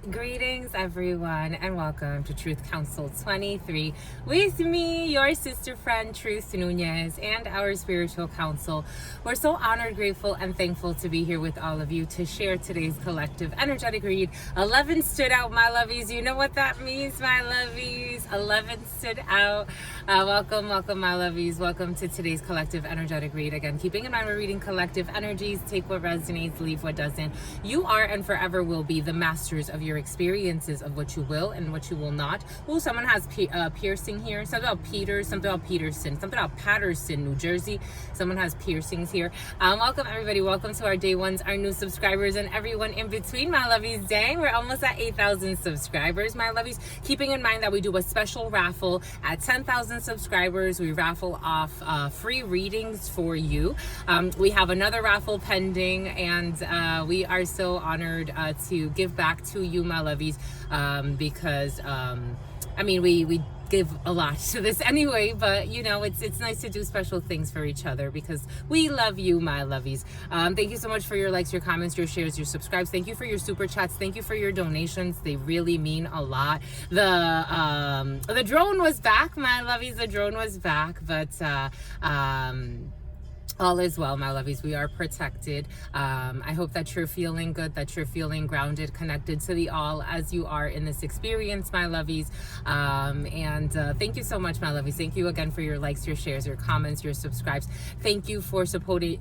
Greetings, everyone, and welcome to Truth Council 23 with me, your sister friend, Truth Nunez, and our spiritual council. We're so honored, grateful, and thankful to be here with all of you to share today's collective energetic read. 11 stood out, my lovies. You know what that means, my lovies. 11 stood out. Welcome, my lovies. Welcome to today's collective energetic read. Again, keeping in mind we're reading collective energies. Take what resonates, leave what doesn't. You are and forever will be the masters of your experiences of what you will and what you will not. Oh, someone has piercing here. Something about Peter, something about Peterson, something about Patterson, New Jersey. Someone has piercings here. Welcome, everybody. Welcome to our day ones, our new subscribers, and everyone in between, my lovies. Dang, we're almost at 8,000 subscribers, my lovies. Keeping in mind that we do a special raffle at 10,000 subscribers. We raffle off free readings for you. We have another raffle pending, and we are so honored to give back to you, my lovies, because I mean, we give a lot to this anyway, but you know, it's nice to do special things for each other because we love you, my lovies. Thank you so much for your likes, your comments, your shares, your subscribes. Thank you for your super chats. Thank you for your donations. They really mean a lot. The drone was back, my lovies. The drone was back, but all is well, my lovies. We are protected. I hope that you're feeling good, that you're feeling grounded, connected to the all as you are in this experience, my lovies. And thank you so much, my lovies. Thank you again for your likes, your shares, your comments, your subscribes. Thank you for supporting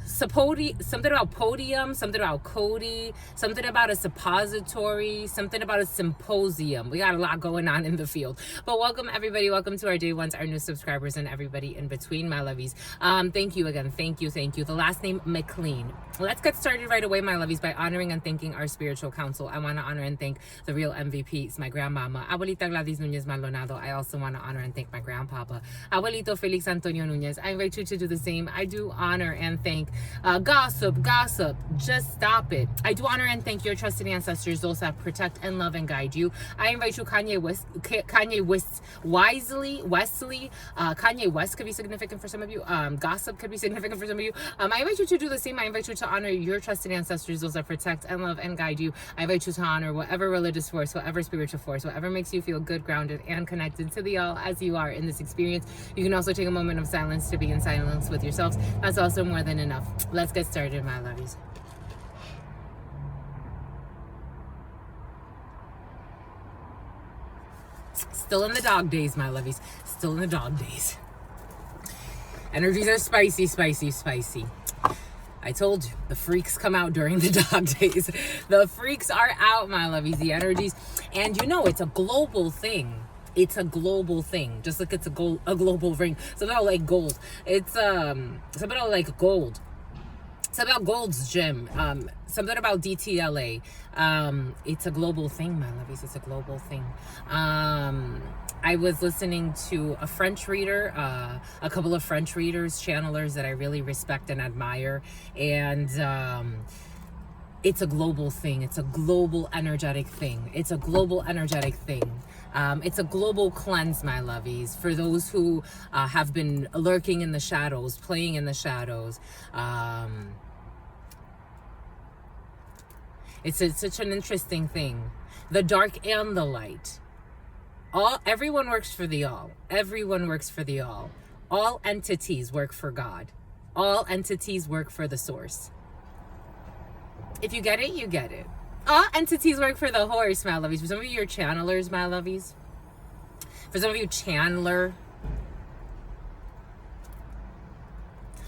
something about podium, something about Cody, something about a suppository, something about a symposium. We got a lot going on in the field. But welcome, everybody. Welcome to our day ones, our new subscribers, and everybody in between, my lovies. Thank you again. Thank you. The last name, McLean. Let's get started right away, my lovies, by honoring and thanking our spiritual council. I want to honor and thank the real MVPs, my grandmama, Abuelita Gladys Nunez Maldonado. I also want to honor and thank my grandpapa, Abuelito Felix Antonio Nunez. I invite you to do the same. I do honor and thank gossip, just stop it. I do honor and thank your trusted ancestors, those that protect and love and guide you. I invite you, Kanye West, Wesley. Kanye West could be significant for some of you. Gossip could be significant for some of you. I invite you to do the same. I invite you to honor your trusted ancestors, those that protect and love and guide you. I invite you to honor whatever religious force, whatever spiritual force, whatever makes you feel good, grounded, and connected to the all as you are in this experience. You can also take a moment of silence to be in silence with yourselves. That's also more than enough. Let's get started, my lovies. Still in the dog days, my lovies. Still in the dog days. Energies are spicy. I told you, the freaks come out during the dog days. The freaks are out, my lovies. The energies. And you know, it's a global thing. It's a global thing. Just like it's a global ring. Something about like gold. It's something about like gold. Something about Gold's Gym. Something about DTLA. It's a global thing, my lovies. It's a global thing. I was listening to a French reader, a couple of French readers, channelers that I really respect and admire. And it's a global thing. It's a global energetic thing. It's a global energetic thing. It's a global cleanse, my lovies. For those who have been lurking in the shadows, playing in the shadows. It's such an interesting thing. The dark and the light. Everyone works for the all. Everyone works for the all. All entities work for God. All entities work for the source. If you get it, you get it. All entities work for the horse, my lovies. For some of you, you're channelers, my lovies. For some of you, Chandler.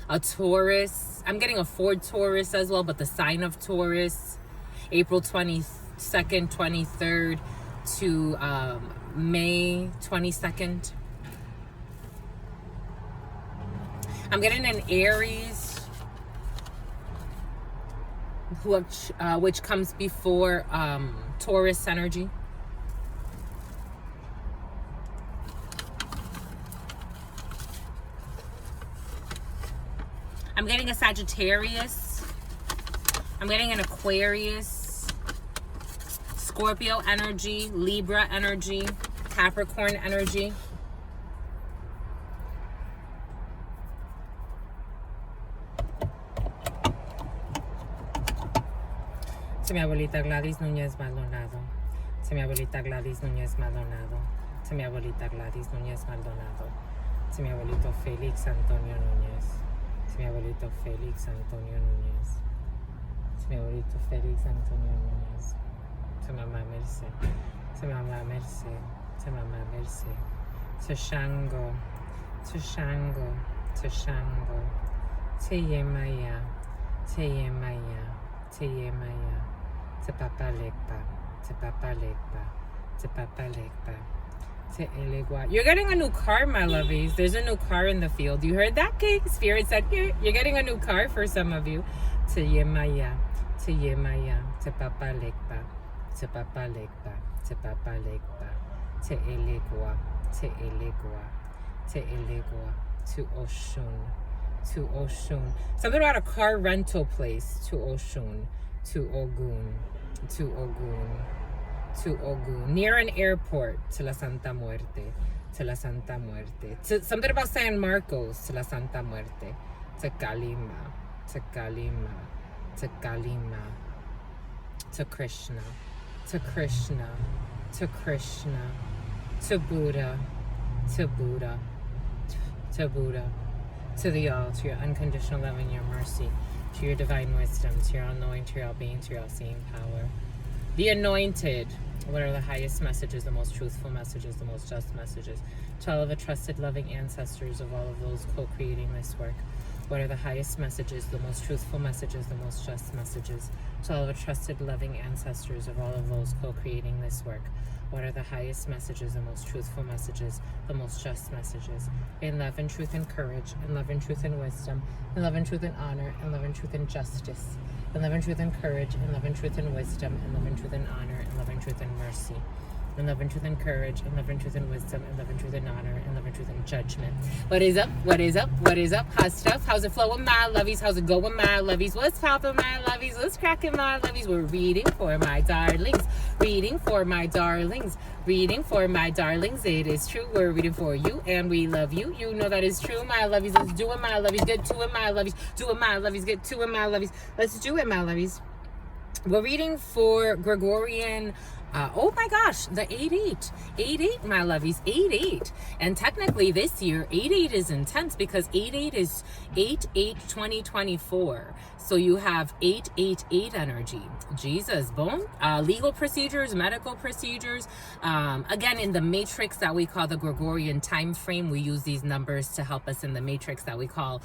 A Taurus. I'm getting a Ford Taurus as well, but the sign of Taurus. April 22nd, 23rd to May 22nd. I'm getting an Aries, which comes before Taurus energy. I'm getting a Sagittarius. I'm getting an Aquarius, Scorpio energy, Libra energy, Capricorn energy. To mi abuelita Gladys Núñez Maldonado. To mi abuelita Gladys Núñez Maldonado. To mi abuelita Gladys Núñez Maldonado. To mi abuelito Félix Antonio Núñez. To mi abuelito Félix Antonio Núñez. To mi abuelito Félix Antonio Núñez. To mamá Merce. To mamá Merce. To mamá Merce. To Shango. To Shango. To Shango. To Yemaya. To Yemaya. To Yemaya. To Papa Legba. To Papa Legba. To Papa Legba. To Elegua. You're getting a new car, my lovies. There's a new car in the field. You heard that, Cake? Spirit said, you're getting a new car for some of you. To Yemaya. To Yemaya. To Papa Legba. To Papa Legba. To Papa Legba. To Elegua. To Elegua. To Elegua. To Oshun. To Oshun. Something about a car rental place. To Oshun. To Ogun. To Ogun. To Ogun. Near an airport. To La Santa Muerte. To La Santa Muerte. To, something about San Marcos. To La Santa Muerte. To Kalima. To Kalima. To Kalima. To Krishna. To Krishna. To Krishna. To Buddha. To Buddha. To Buddha. To the all, to your unconditional love and your mercy, to your divine wisdom, to your all-knowing, to your all-being, to your all-seeing power. The anointed. What are the highest messages, the most truthful messages, the most just messages? To all of the trusted, loving ancestors of all of those co-creating this work. What are the highest messages, the most truthful messages, the most just messages? To all of the trusted, loving ancestors of all of those co-creating this work. What are the highest messages, the most truthful messages, the most just messages? In love and truth and courage, in love and truth and wisdom, in love and truth and honor, in love and truth and justice, in love and truth and courage, in love and truth and wisdom, in love and truth and honor, in love and truth and mercy. In love and truth and courage, in love and truth and wisdom, in love and truth and honor, in love and truth and judgment. What is up? What is up? What is up? Hot stuff. How's it flowing, my lovies? How's it going, my lovies? What's poppin', my lovies? What's cracking, my lovies? We're reading for my darlings. Reading for my darlings. Reading for my darlings. It is true. We're reading for you, and we love you. You know that is true, my lovies. Let's do it, my lovies. Get to it, my lovies. Do it, my lovies. Get to it, my lovies. Let's do it, my lovies. We're reading for Gregorian. Oh my gosh, the 8-8. 8-8, my lovies, 8-8. And technically this year, 8-8 is intense because 8-8 is 8-8-2024. So you have 8-8-8 energy. Jesus, boom. Legal procedures, medical procedures. Again, in the matrix that we call the Gregorian time frame, we use these numbers to help us in the matrix that we call,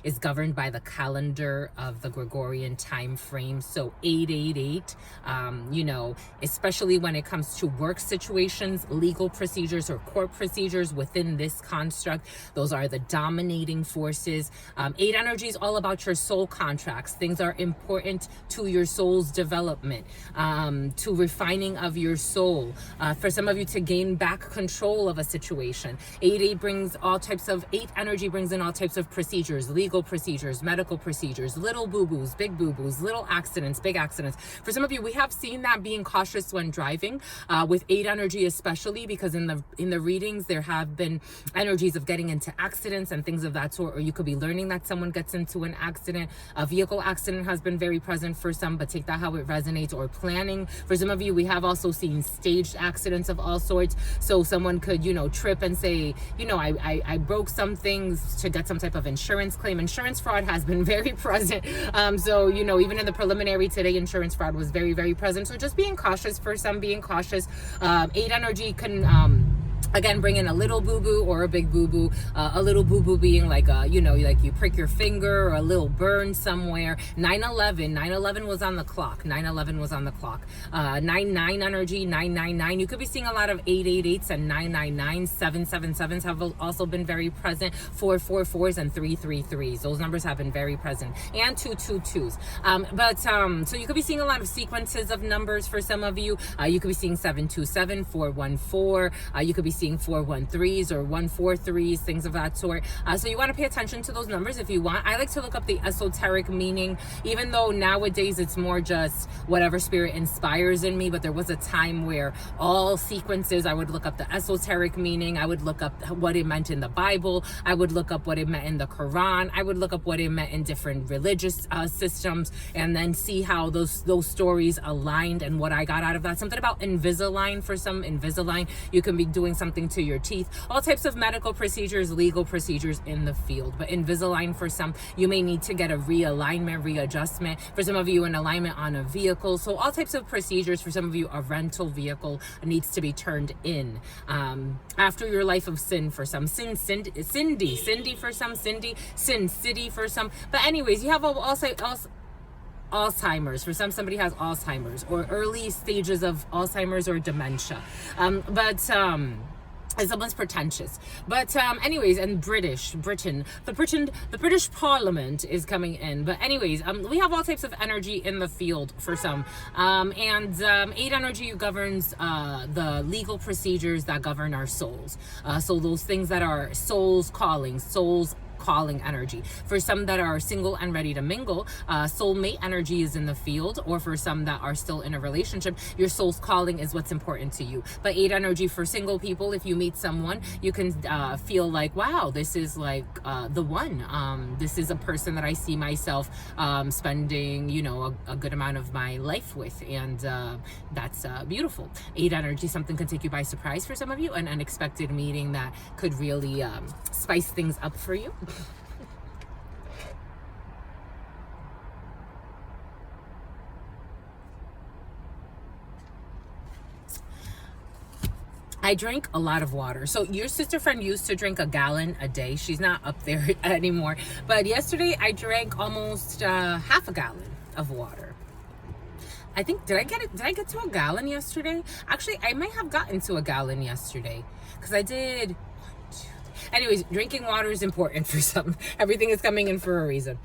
is governed by the calendar of the Gregorian time frame. So 8-8-8, you know, especially when it comes to work situations, legal procedures or court procedures within this construct, those are the dominating forces. 8 energy is all about your soul contracts. Things are important to your soul's development, to refining of your soul, for some of you to gain back control of a situation. 8-8 brings all types of, 8 energy brings in all types of procedures, legal procedures, medical procedures, little boo-boos, big boo-boos, little accidents, big accidents. For some of you, we have seen that being cautious when driving, with 8 energy especially, because in the readings there have been energies of getting into accidents and things of that sort, or you could be learning that someone gets into an accident. A vehicle accident has been very present for some, but take that how it resonates. Or planning. For some of you, we have also seen staged accidents of all sorts. So someone could, you know, trip and say, you know, I broke some things to get some type of insurance claim. Insurance fraud has been very present. So, you know, even in the preliminary today, insurance fraud was very, very present. So just being cautious for some, being cautious. 8 energy can, again, bring in a little boo-boo or a big boo-boo. A little boo-boo being like, you know, like you prick your finger or a little burn somewhere. 9/11 was on the clock. 9/11 was on the clock. 9-9 energy, 999. You could be seeing a lot of 888s and 999s. 777s have also been very present. 444s and 333s. Those numbers have been very present. And 222s. So you could be seeing a lot of sequences of numbers for some of you. You could be seeing 727, 414. You could be seeing 413s or 143s, things of that sort. So you want to pay attention to those numbers if you want. I like to look up the esoteric meaning, even though nowadays it's more just whatever spirit inspires in me. But there was a time where all sequences, I would look up the esoteric meaning. I would look up what it meant in the Bible. I would look up what it meant in the Quran. I would look up what it meant in different religious systems, and then see how those stories aligned and what I got out of that. Something about Invisalign. For some, Invisalign, you can be doing something to your teeth. All types of medical procedures, legal procedures in the field. But Invisalign, for some, you may need to get a realignment, readjustment. For some of you, an alignment on a vehicle. So all types of procedures. For some of you, a rental vehicle needs to be turned in. After your life of sin, for some, Cindy for some, Sin City for some. But anyways, you have Alzheimer's. For some, somebody has Alzheimer's or early stages of Alzheimer's or dementia. And someone's pretentious. But anyways, and Britain, the British Parliament is coming in. But anyways, we have all types of energy in the field for some. And 8 energy governs the legal procedures that govern our souls. So those things that are souls calling energy. For some that are single and ready to mingle, soulmate energy is in the field. Or for some that are still in a relationship, your soul's calling is what's important to you. But 8 energy for single people, if you meet someone, you can feel like, wow, this is like the one. This is a person that I see myself spending, a good amount of my life with. And that's beautiful. 8 energy, something can take you by surprise for some of you, an unexpected meeting that could really spice things up for you. I drink a lot of water. So your sister friend used to drink a gallon a day. She's not up there anymore. But yesterday I drank almost half a gallon of water. I think, did I get to a gallon yesterday? Actually, I might have gotten to a gallon yesterday because I did. Anyways, drinking water is important for some. Everything is coming in for a reason.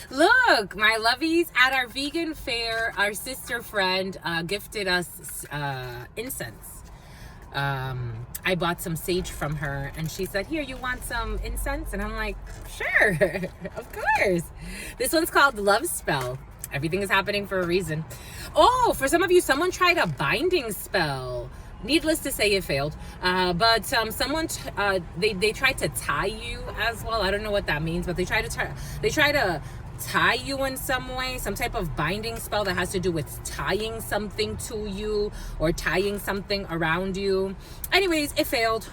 Look, my lovies, at our vegan fair, our sister friend gifted us incense. I bought some sage from her, and she said, here, you want some incense? And I'm like, sure, of course. This one's called Love Spell. Everything is happening for a reason. Oh, for some of you, someone tried a binding spell. Needless to say, it failed. But someone they tried to tie you as well. I don't know what that means, but they try to tie you in some way, some type of binding spell that has to do with tying something to you or tying something around you. Anyways, it failed.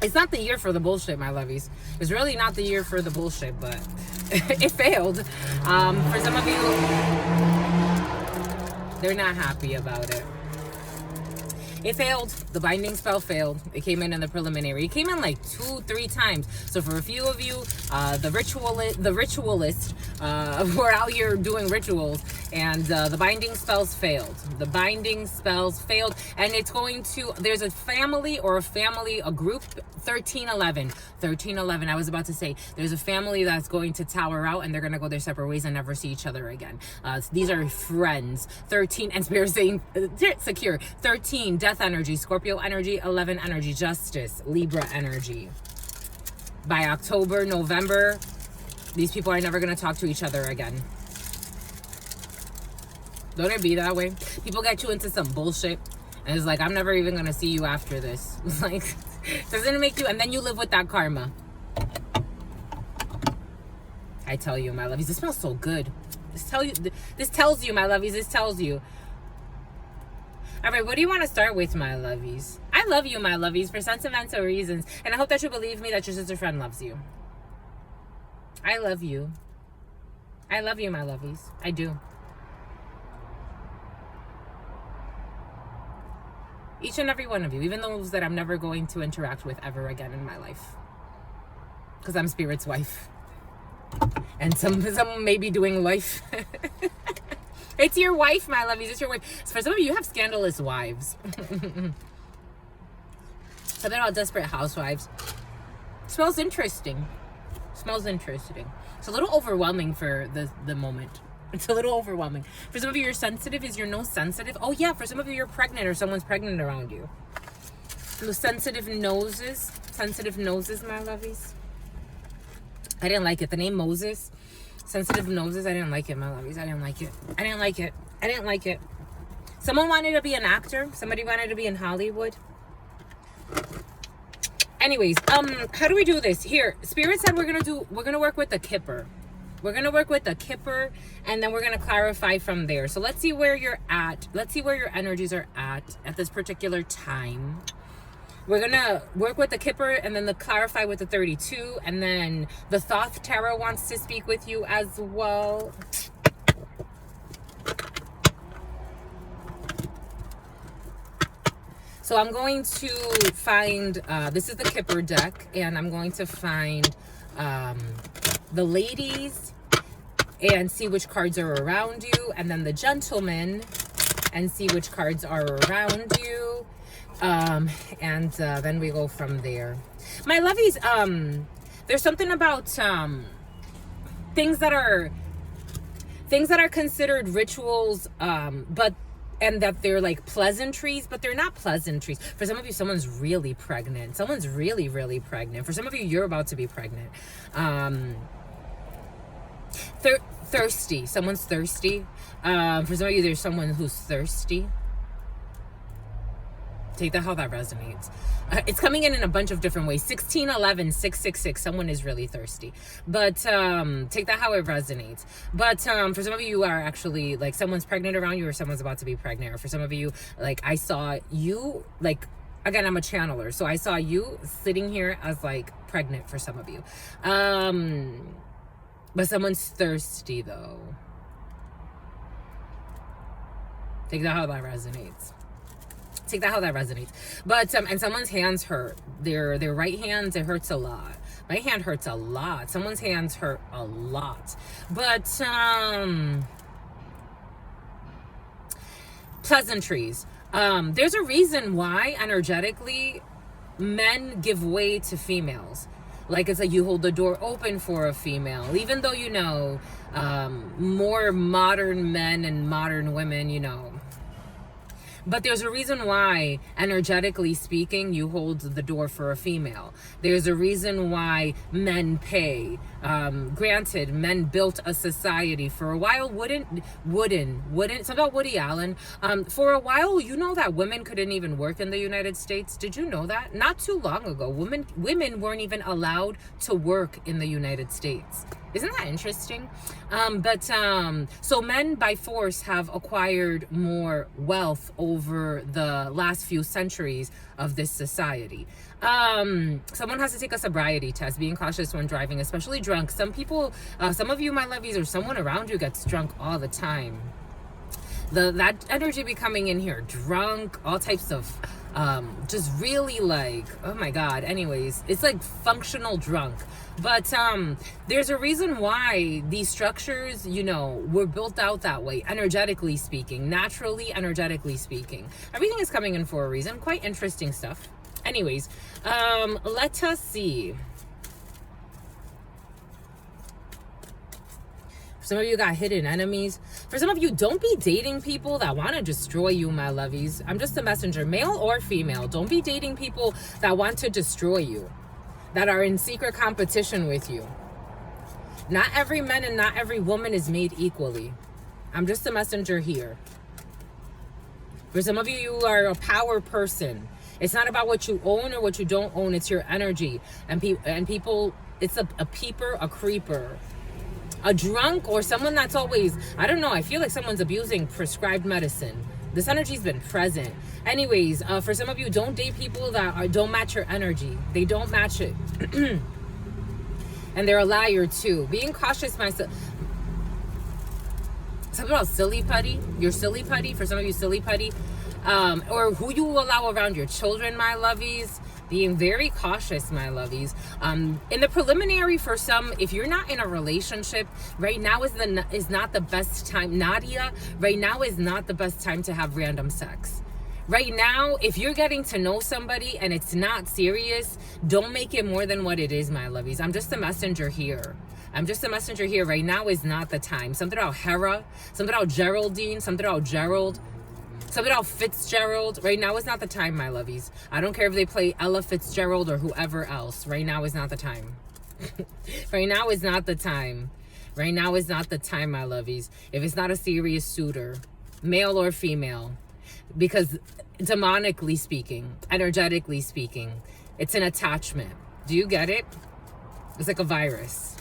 It's not the year for the bullshit, my lovies. It's really not the year for the bullshit, but it failed. For some of you, they're not happy about it. It failed. The binding spell failed. It came in the preliminary. It came in like 2-3 times. So for a few of you, the ritualist, we're out here doing rituals, and the binding spells failed. The binding spells failed, and it's going to. There's a family, a group. 1311. I was about to say there's a family that's going to tower out, and they're gonna go their separate ways and never see each other again. These are friends. 13 and spirit saying secure. 13 death energy, Scorpio energy, 11 energy, justice, Libra energy. By October, November, these people are never gonna talk to each other again. Don't it be that way? People get you into some bullshit, and it's like, I'm never even gonna see you after this. It's like, doesn't it make you, and then you live with that karma. I tell you, my lovies, this smells so good. This tells you, my lovies, this tells you. All right, what do you want to start with, my lovies? I love you, my lovies, for sentimental reasons, and I hope that you believe me that your sister friend loves you. I love you. I love you, my lovies. I do. Each and every one of you, even those that I'm never going to interact with ever again in my life. Because I'm Spirit's wife. And some may be doing life. It's your wife, my lovies. It's your wife. For some of you, you have scandalous wives. Something about desperate housewives. Smells interesting. Smells interesting. It's a little overwhelming for the moment. It's a little overwhelming. For some of you, you're sensitive. Is your nose sensitive? Oh yeah, for some of you, you're pregnant or someone's pregnant around you. The sensitive noses, my lovies. I didn't like it. The name Moses, sensitive noses. I didn't like it, my lovies. I didn't like it. I didn't like it. I didn't like it. Someone wanted to be an actor. Somebody wanted to be in Hollywood. Anyways, how do we do this? Here, Spirit said we're gonna work with the Kipper. We're gonna work with the Kipper, and then we're gonna clarify from there. So let's see where you're at. Let's see where your energies are at this particular time. We're gonna work with the Kipper and then clarify with the 32, and then the Thoth Tarot wants to speak with you as well. So I'm going to find, this is the Kipper deck, and I'm going to find the ladies and see which cards are around you, and then the gentlemen and see which cards are around you, and then we go from there. My lovies, there's something about things that are considered rituals, and that they're like pleasantries, but they're not pleasantries. For some of you, someone's really pregnant. Someone's really, really pregnant. For some of you, you're about to be pregnant. Thirsty. Someone's thirsty. For some of you, there's someone who's thirsty. Take that how that resonates. It's coming in a bunch of different ways. 1611 666. Someone is really thirsty. But take that how it resonates. But for some of you are actually like someone's pregnant around you, or someone's about to be pregnant. Or for some of you, like I saw you, like, again, I'm a channeler, so I saw you sitting here as like pregnant for some of you. But someone's thirsty though. Take that how that resonates. Take that how that resonates. But and someone's hands hurt. Their right hands, it hurts a lot. My hand hurts a lot. Someone's hands hurt a lot. But pleasantries. There's a reason why energetically men give way to females. Like it's like you hold the door open for a female, even though you know more modern men and modern women, you know. But there's a reason why, energetically speaking, you hold the door for a female. There's a reason why men pay. Granted, men built a society. For a while, wouldn't, it's about Woody Allen. For a while, you know that women couldn't even work in the United States. Did you know that? Not too long ago, women weren't even allowed to work in the United States. Isn't that interesting? So men by force have acquired more wealth over the last few centuries of this society. Someone has to take a sobriety test, being cautious when driving, especially drunk. Some people, some of you, my lovies, or someone around you gets drunk all the time. That energy be coming in here, drunk, all types of, just really like, oh my God. Anyways, it's like functional drunk. But there's a reason why these structures, you know, were built out that way, energetically speaking, naturally, energetically speaking. Everything is coming in for a reason. Quite interesting stuff. Anyways, let us see. For some of you got hidden enemies. For some of you, don't be dating people that want to destroy you, my lovies. I'm just a messenger, male or female. Don't be dating people that want to destroy you, that are in secret competition with you. Not every man and not every woman is made equally. I'm just a messenger here. For some of you, you are a power person. It's not about what you own or what you don't own. It's your energy. And people, it's a peeper, a creeper, a drunk, or someone that's always, I don't know, I feel like someone's abusing prescribed medicine. This energy's been present. Anyways, for some of you, don't date people that don't match your energy. They don't match it. And they're a liar too. Being cautious, myself. Something about silly putty. You're silly putty. For some of you, silly putty. Or who you allow around your children, my lovies. Being very cautious, my lovies. In the preliminary, for some, if you're not in a relationship, right now is not the best time. Nadia, right now is not the best time to have random sex. Right now, if you're getting to know somebody and it's not serious, don't make it more than what it is, my lovies. I'm just a messenger here. I'm just a messenger here. Right now is not the time. Something about Hera, something about Geraldine, something about Gerald, something about Fitzgerald. Right now is not the time, my lovies. I don't care if they play Ella Fitzgerald or whoever else. Right now is not the time. Right now is not the time. Right now is not the time, my lovies. If it's not a serious suitor, male or female, because demonically speaking, energetically speaking, it's an attachment. Do you get it? It's like a virus.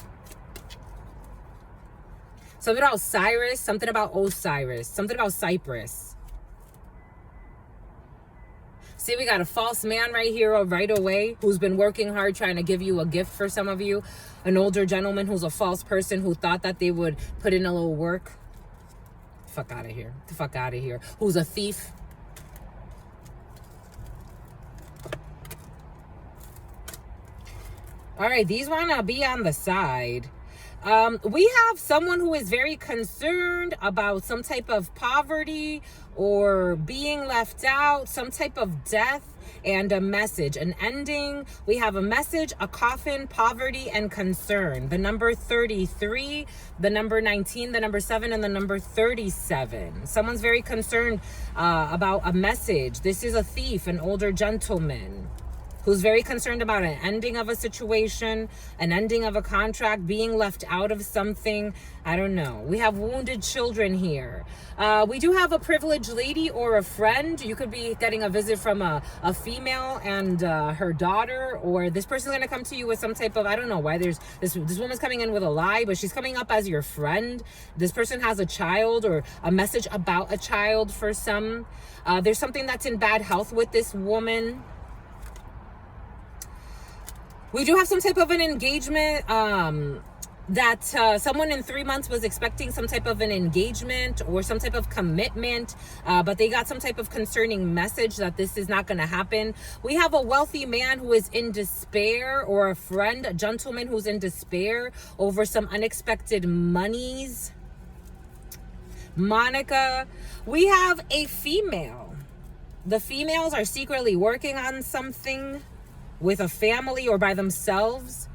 Something about Cyrus, something about Osiris, something about Cyprus. See, we got a false man right here right away who's been working hard trying to give you a gift for some of you. An older gentleman who's a false person who thought that they would put in a little work. Fuck out of here. The fuck out of here. Who's a thief. All right, these want to be on the side. We have someone who is very concerned about some type of poverty or being left out, some type of death, and a message, an ending. We have a message, a coffin, poverty, and concern. The number 33, the number 19, the number 7, and the number 37. Someone's very concerned about a message. This is a thief, an older gentleman who's very concerned about an ending of a situation, an ending of a contract, being left out of something. I don't know. We have wounded children here. We do have a privileged lady or a friend. You could be getting a visit from a female and her daughter, or this person's going to come to you with some type of, I don't know why there's this woman's coming in with a lie, but she's coming up as your friend. This person has a child or a message about a child for some. There's something that's in bad health with this woman. We do have some type of an engagement that someone in 3 months was expecting some type of an engagement or some type of commitment, but they got some type of concerning message that this is not going to happen. We have a wealthy man who is in despair, or a friend, a gentleman who's in despair over some unexpected monies. Monica, we have a female. The females are secretly working on something with a family or by themselves.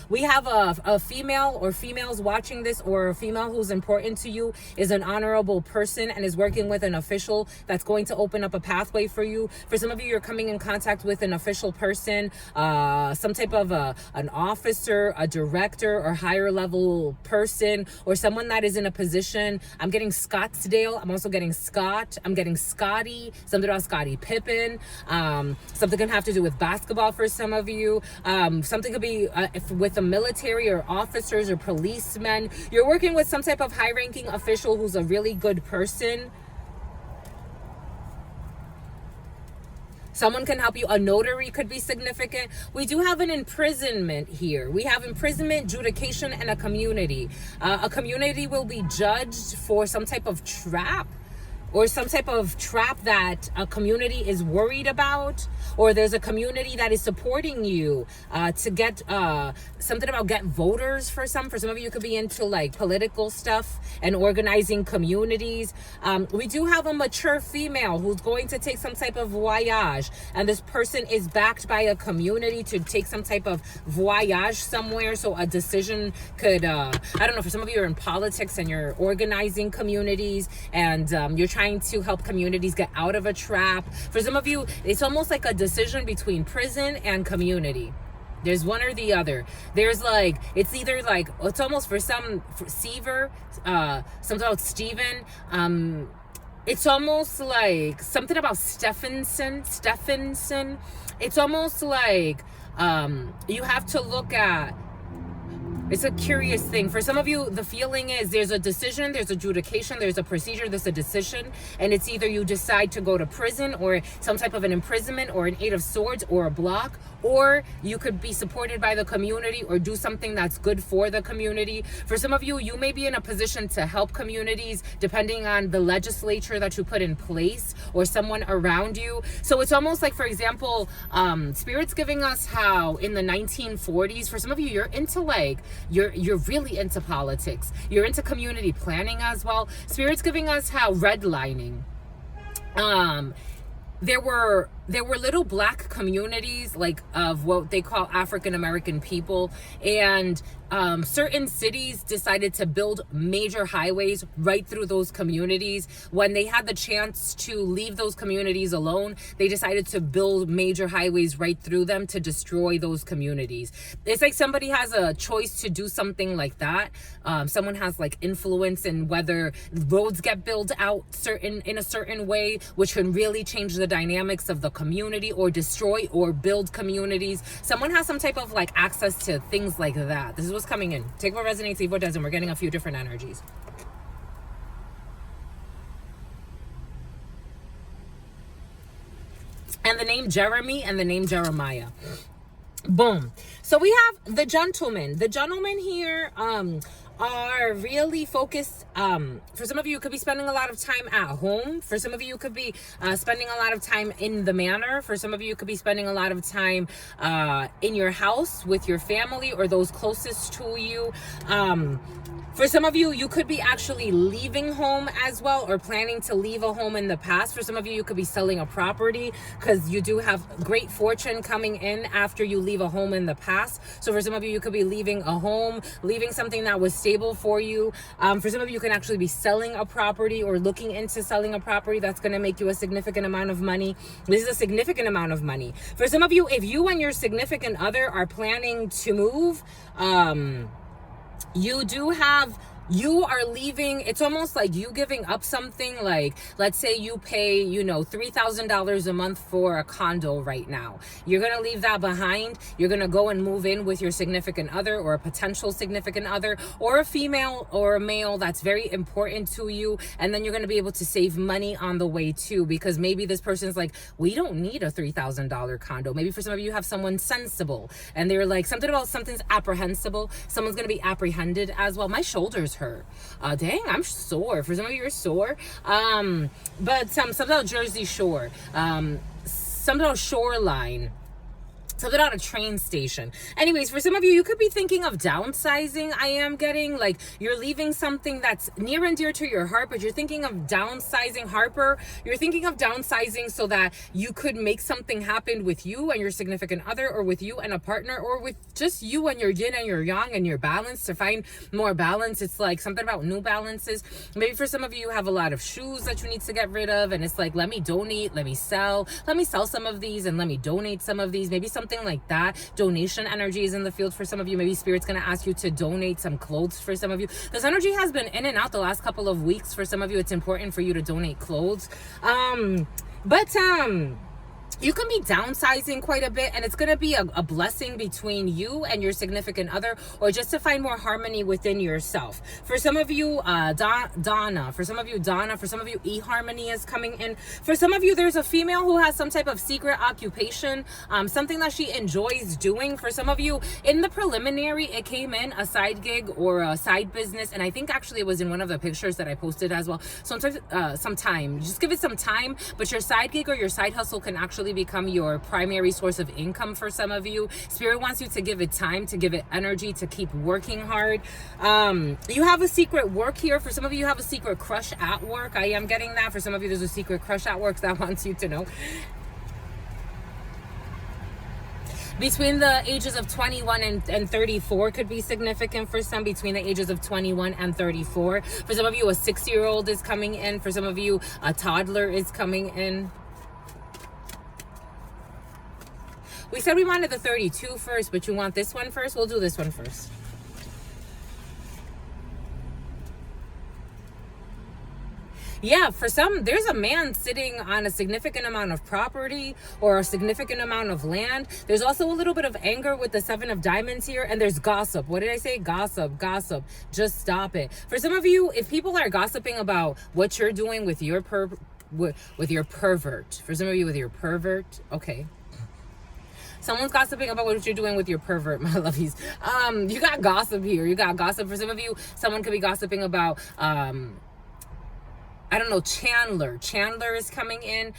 We have a female or females watching this, or a female who's important to you is an honorable person and is working with an official that's going to open up a pathway for you. For some of you, you're coming in contact with an official person, some type of an officer, a director, or higher level person, or someone that is in a position. I'm getting Scottsdale. I'm also getting Scott. I'm getting Scotty. Something about Scottie Pippen. Something can have to do with basketball for some of you. Something could be with the military or officers or policemen. You're working with some type of high-ranking official who's a really good person. Someone can help you. A notary could be significant. We do have an imprisonment here. We have imprisonment, judication, and a community. A community will be judged for some type of trap, or some type of trap that a community is worried about, or there's a community that is supporting you to get something about get voters for some. For some of you, could be into like political stuff and organizing communities. We do have a mature female who's going to take some type of voyage, and this person is backed by a community to take some type of voyage somewhere. So a decision could, I don't know, for some of you are in politics and you're organizing communities, and you're trying to help communities get out of a trap. For some of you, it's almost like a decision between prison and community. There's one or the other. There's like, it's either like, it's almost for some, for Seaver, something about Steven. It's almost like something about Stephenson. It's almost like you have to look at, it's a curious thing. For some of you, the feeling is there's a decision, there's adjudication, there's a procedure, there's a decision, and it's either you decide to go to prison or some type of an imprisonment or an 8 of Swords or a block, or you could be supported by the community or do something that's good for the community. For some of you, you may be in a position to help communities depending on the legislature that you put in place or someone around you. So it's almost like, for example, Spirit's giving us how in the 1940s, for some of you, you're into like, you're really into politics. You're into community planning as well. Spirit's giving us how redlining. there were little black communities, like, of what they call African American people, and certain cities decided to build major highways right through those communities. When they had the chance to leave those communities alone, they decided to build major highways right through them to destroy those communities. It's like somebody has a choice to do something like that. Someone has like influence in whether roads get built out in a certain way, which can really change the dynamics of the community, or destroy or build communities. Someone has some type of like access to things like that. This is what's coming in. Take what resonates, leave what doesn't. We're getting a few different energies. And the name Jeremy and the name Jeremiah. Boom. So we have the gentleman. The gentlemen here are really focused. For some of you, you could be spending a lot of time at home. For some of you, you could be spending a lot of time in the manor. For some of you, you could be spending a lot of time in your house with your family or those closest to you. For some of you, you could be actually leaving home as well, or planning to leave a home in the past. For some of you, you could be selling a property because you do have great fortune coming in after you leave a home in the past. So for some of you, you could be leaving a home, leaving something that was stable for you. For some of you, you can actually be selling a property or looking into selling a property that's going to make you a significant amount of money. This is a significant amount of money. For some of you, if you and your significant other are planning to move, you are leaving. It's almost like you giving up something. Like, let's say you pay, $3,000 a month for a condo right now. You're going to leave that behind. You're going to go and move in with your significant other, or a potential significant other, or a female or a male that's very important to you. And then you're going to be able to save money on the way too, because maybe this person's like, we don't need a $3,000 condo. Maybe for some of you have someone sensible and they're like, something's apprehensible. Someone's going to be apprehended as well. My shoulders hurt. Dang, I'm sore. For some of you, you're sore. But something about Jersey Shore, something about shoreline, something about a train station. Anyways, for some of you, you could be thinking of downsizing. I am getting like you're leaving something that's near and dear to your heart, but you're thinking of downsizing. Harper, you're thinking of downsizing so that you could make something happen with you and your significant other, or with you and a partner, or with just you and your yin and your yang and your balance, to find more balance. It's like something about new balances. Maybe for some of you, you have a lot of shoes that you need to get rid of, and it's like, let me donate, let me sell some of these, and let me donate some of these. Maybe something like that. Donation energy is in the field for some of you. Maybe Spirit's going to ask you to donate some clothes for some of you. This energy has been in and out the last couple of weeks. For some of you, it's important for you to donate clothes. You can be downsizing quite a bit, and it's going to be a blessing between you and your significant other, or just to find more harmony within yourself. For some of you, Donna. For some of you, Donna. For some of you, eHarmony is coming in. For some of you, there's a female who has some type of secret occupation, something that she enjoys doing. For some of you, in the preliminary, it came in a side gig or a side business, and I think actually it was in one of the pictures that I posted as well. Sometimes, some time. Just give it some time, but your side gig or your side hustle can actually become your primary source of income for some of you. Spirit wants you to give it time, to give it energy, to keep working hard. You have a secret work here. For some of you, you have a secret crush at work. I am getting that. For some of you, there's a secret crush at work that wants you to know. Between the ages of 21 and 34 could be significant for some. Between the ages of 21 and 34. For some of you, a 6-year-old is coming in. For some of you, a toddler is coming in. We said we wanted the 32 first, but you want this one first? We'll do this one first. Yeah, for some, there's a man sitting on a significant amount of property or a significant amount of land. There's also a little bit of anger with the 7 of diamonds here, and there's gossip. What did I say? Gossip. Just stop it. For some of you, if people are gossiping about what you're doing with your pervert, for some of you with your pervert, okay. Someone's gossiping about what you're doing with your pervert, my lovies. You got gossip here. You got gossip. For some of you, someone could be gossiping about I don't know, Chandler. Chandler is coming in.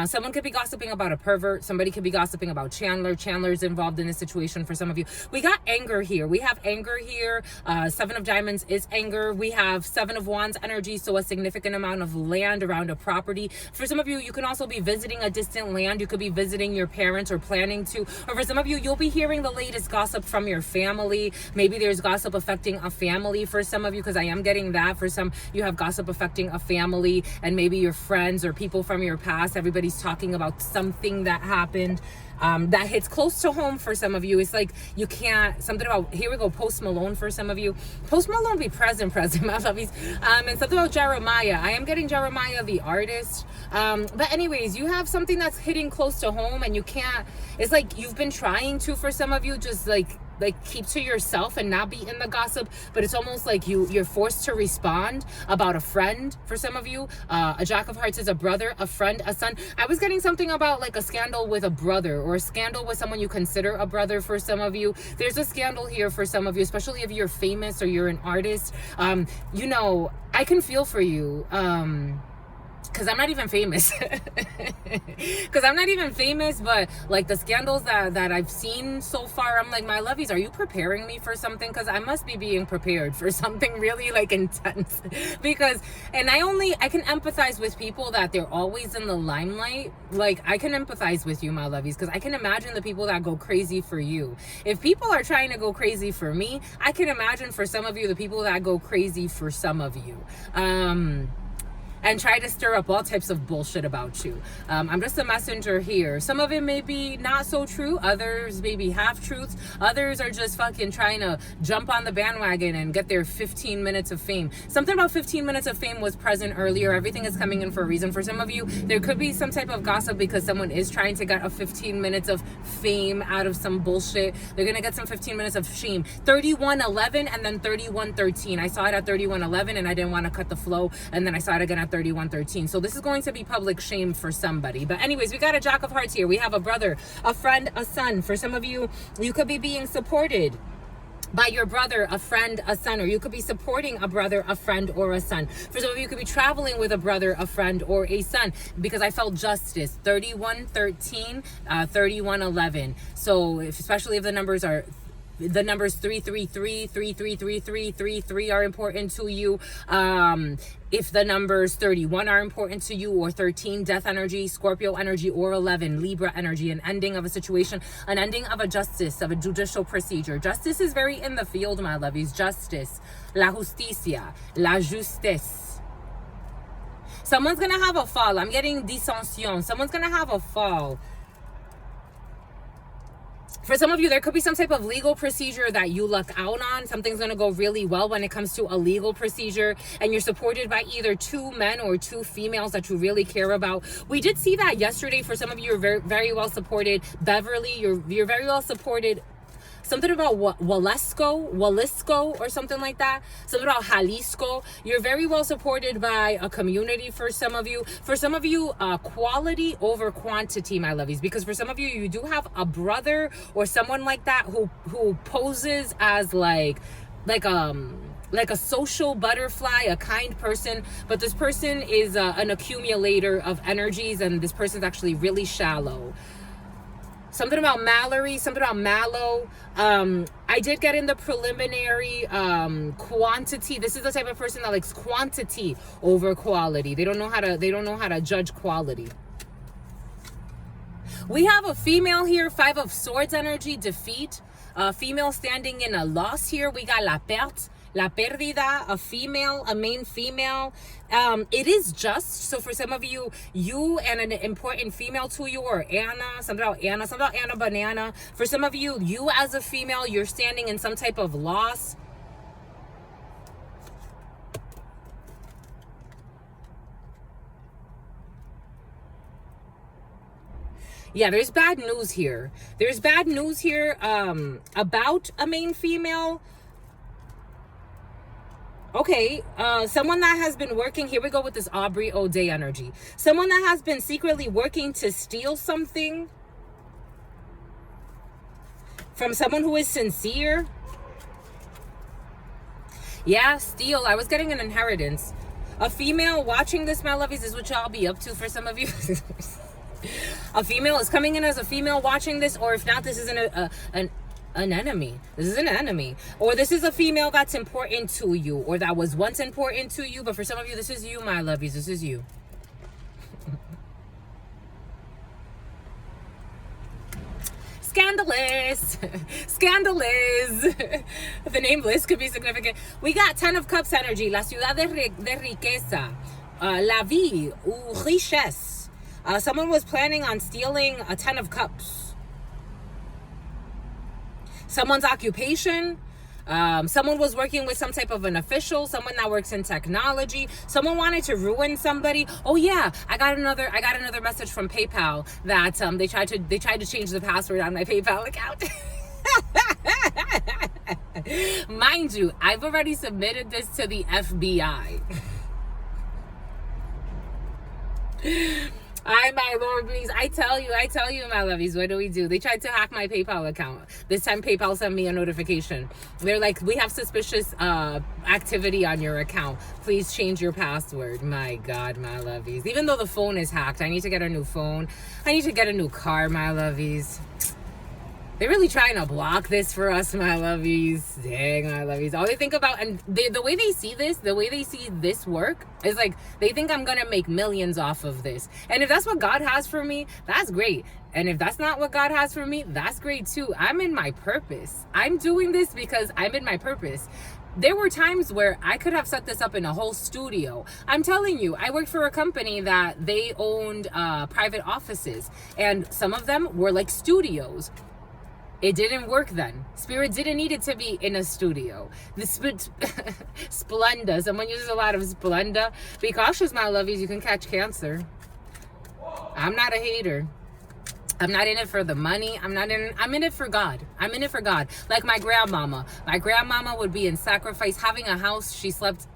Someone could be gossiping about a pervert. Somebody could be gossiping about Chandler. Chandler's involved in this situation for some of you. We got anger here. We have anger here. Seven of Diamonds is anger. We have Seven of Wands energy, so a significant amount of land around a property. For some of you, you can also be visiting a distant land. You could be visiting your parents or planning to. Or for some of you, you'll be hearing the latest gossip from your family. Maybe there's gossip affecting a family for some of you, because I am getting that. For some, you have gossip affecting a family and maybe your friends or people from your past. Everybody's talking about something that happened that hits close to home for some of you. It's like you can't, something about, here we go, Post Malone for some of you. Post Malone be present, my lovies. And something about Jeremiah. I am getting Jeremiah the artist. But anyways, you have something that's hitting close to home and you can't, it's like you've been trying to, for some of you, just like keep to yourself and not be in the gossip, but it's almost like you're forced to respond about a friend for some of you. A Jack of Hearts is a brother, a friend, a son. I was getting something about like a scandal with a brother or a scandal with someone you consider a brother for some of you. There's a scandal here for some of you, especially if you're famous or you're an artist. You know, I can feel for you. Because I'm not even famous. But like the scandals that I've seen so far, I'm like, my lovies, are you preparing me for something? Because I must be being prepared for something really like intense. Because, and I can empathize with people that they're always in the limelight. Like, I can empathize with you, my lovies, because I can imagine the people that go crazy for you. If people are trying to go crazy for me, I can imagine for some of you, the people that go crazy for some of you. And try to stir up all types of bullshit about you. I'm just a messenger here. Some of it may be not so true. Others may be half truths. Others are just fucking trying to jump on the bandwagon and get their 15 minutes of fame. Something about 15 minutes of fame was present earlier. Everything is coming in for a reason. For some of you, there could be some type of gossip because someone is trying to get a 15 minutes of fame out of some bullshit. They're gonna get some 15 minutes of shame. 31:11 and then 31:13. I saw it at 31:11 and I didn't want to cut the flow, and then I saw it again at 31:13. So this is going to be public shame for somebody. But anyways, we got a Jack of Hearts here. We have a brother, a friend, a son. For some of you, you could be being supported by your brother, a friend, a son, or you could be supporting a brother, a friend, or a son. For some of you, you could be traveling with a brother, a friend, or a son, because I felt justice. 31:13, 31:11. So especially if the numbers 333, 3333, 33 are important to you. If the numbers 31 are important to you, or 13, death energy, Scorpio energy, or 11, Libra energy, an ending of a situation, an ending of a justice, of a judicial procedure. Justice is very in the field, my lovies. Justice, la justicia, la justice. Someone's gonna have a fall. I'm getting dissension. Someone's gonna have a fall. For some of you, there could be some type of legal procedure that you luck out on. Something's going to go really well when it comes to a legal procedure, and you're supported by either two men or two females that you really care about. We did see that yesterday. For some of you, you're very, very well supported. Beverly, you're very well supported. Something about Jalisco or something like that. Something about Jalisco. You're very well supported by a community for some of you. For some of you, quality over quantity, my lovies. Because for some of you, you do have a brother or someone like that who poses as like a social butterfly, a kind person, but this person is an accumulator of energies, and this person's actually really shallow. Something about Mallory, something about Mallow. I did get in the preliminary quantity. This is the type of person that likes quantity over quality. They don't know how to judge quality. We have a female here, 5 of Swords energy, defeat. Female standing in a loss here. We got la perte, la pérdida, a female, a main female. It is just, so for some of you, you and an important female to you, or Anna, something about Anna Banana. For some of you, you as a female, you're standing in some type of loss. Yeah, there's bad news here. There's bad news here about a main female. Okay, someone that has been working, here we go with this Aubrey O'Day energy. Someone that has been secretly working to steal something from someone who is sincere. Yeah, steal. I was getting an inheritance. A female watching this, my lovies, is what y'all be up to for some of you. A female is coming in as a female watching this, or if not, this is an enemy. This is an enemy. Or this is a female that's important to you, or that was once important to you, but for some of you, this is you, my lovies. This is you. Scandalous. Scandalous. The name list could be significant. We got 10 of Cups energy. La ciudad de riqueza. La vie ou richesse. Someone was planning on stealing a 10 of Cups. Someone's occupation. Someone was working with some type of an official, someone that works in technology. Someone wanted to ruin somebody. Oh yeah, I got another message from PayPal that they tried to change the password on my PayPal account. Mind you, I've already submitted this to the FBI. My Lord, please. I tell you, my lovies, what do? They tried to hack my PayPal account. This time, PayPal sent me a notification. They're like, we have suspicious activity on your account. Please change your password. My God, my lovies. Even though the phone is hacked, I need to get a new phone. I need to get a new car, my lovies. They're really trying to block this for us, my lovies. Dang, my lovies. All they think about, and the way they see this work is like, they think I'm going to make millions off of this. And if that's what God has for me, that's great. And if that's not what God has for me, that's great too. I'm in my purpose. I'm doing this because I'm in my purpose. There were times where I could have set this up in a whole studio. I'm telling you, I worked for a company that they owned private offices, and some of them were like studios. It didn't work then. Spirit didn't need it to be in a studio. The Splenda. Someone uses a lot of Splenda. Be cautious, my lovies. You can catch cancer. I'm not a hater. I'm not in it for the money. I'm in it for God. I'm in it for God. Like my grandmama. My grandmama would be in sacrifice, having a house. She slept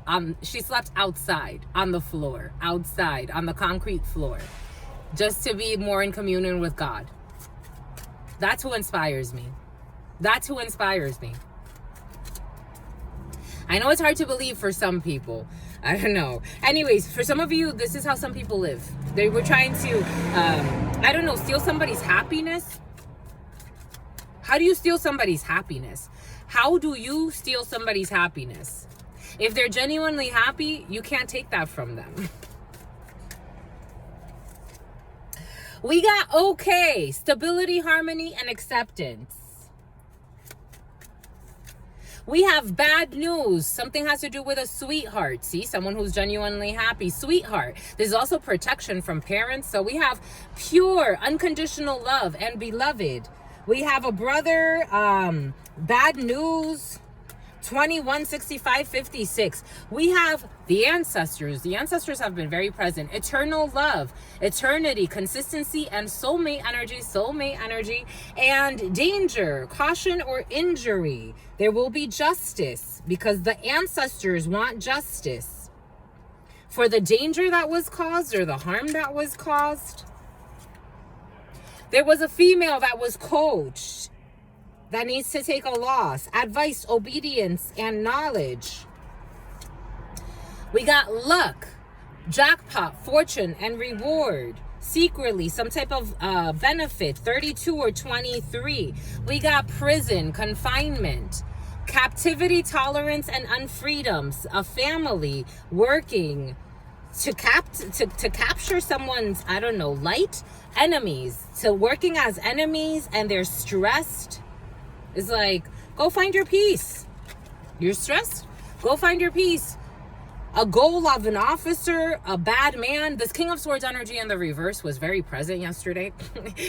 outside, on the floor, outside, on the concrete floor, just to be more in communion with God. That's who inspires me. That's who inspires me. I know it's hard to believe for some people. I don't know. Anyways, for some of you, this is how some people live. They were trying to, I don't know, steal somebody's happiness. How do you steal somebody's happiness? How do you steal somebody's happiness? If they're genuinely happy, you can't take that from them. We got okay, stability, harmony, and acceptance. We have bad news. Something has to do with a sweetheart. See, someone who's genuinely happy. Sweetheart. There's also protection from parents. So we have pure, unconditional love and beloved. We have a brother, bad news, 21, 65, 56. We have the ancestors. The ancestors have been very present. Eternal love, eternity, consistency, and soulmate energy, and danger, caution, or injury. There will be justice because the ancestors want justice for the danger that was caused or the harm that was caused. There was a female that was coached that needs to take a loss, advice, obedience, and knowledge. We got luck, jackpot, fortune, and reward. Secretly, some type of benefit, 32 or 23. We got prison, confinement, captivity, tolerance, and unfreedoms. A family working to capture someone's, I don't know, light. Enemies, so working as enemies, and they're stressed. It's like, go find your peace. You're stressed? Go find your peace. A goal of an officer, a bad man. This King of Swords energy in the reverse was very present yesterday.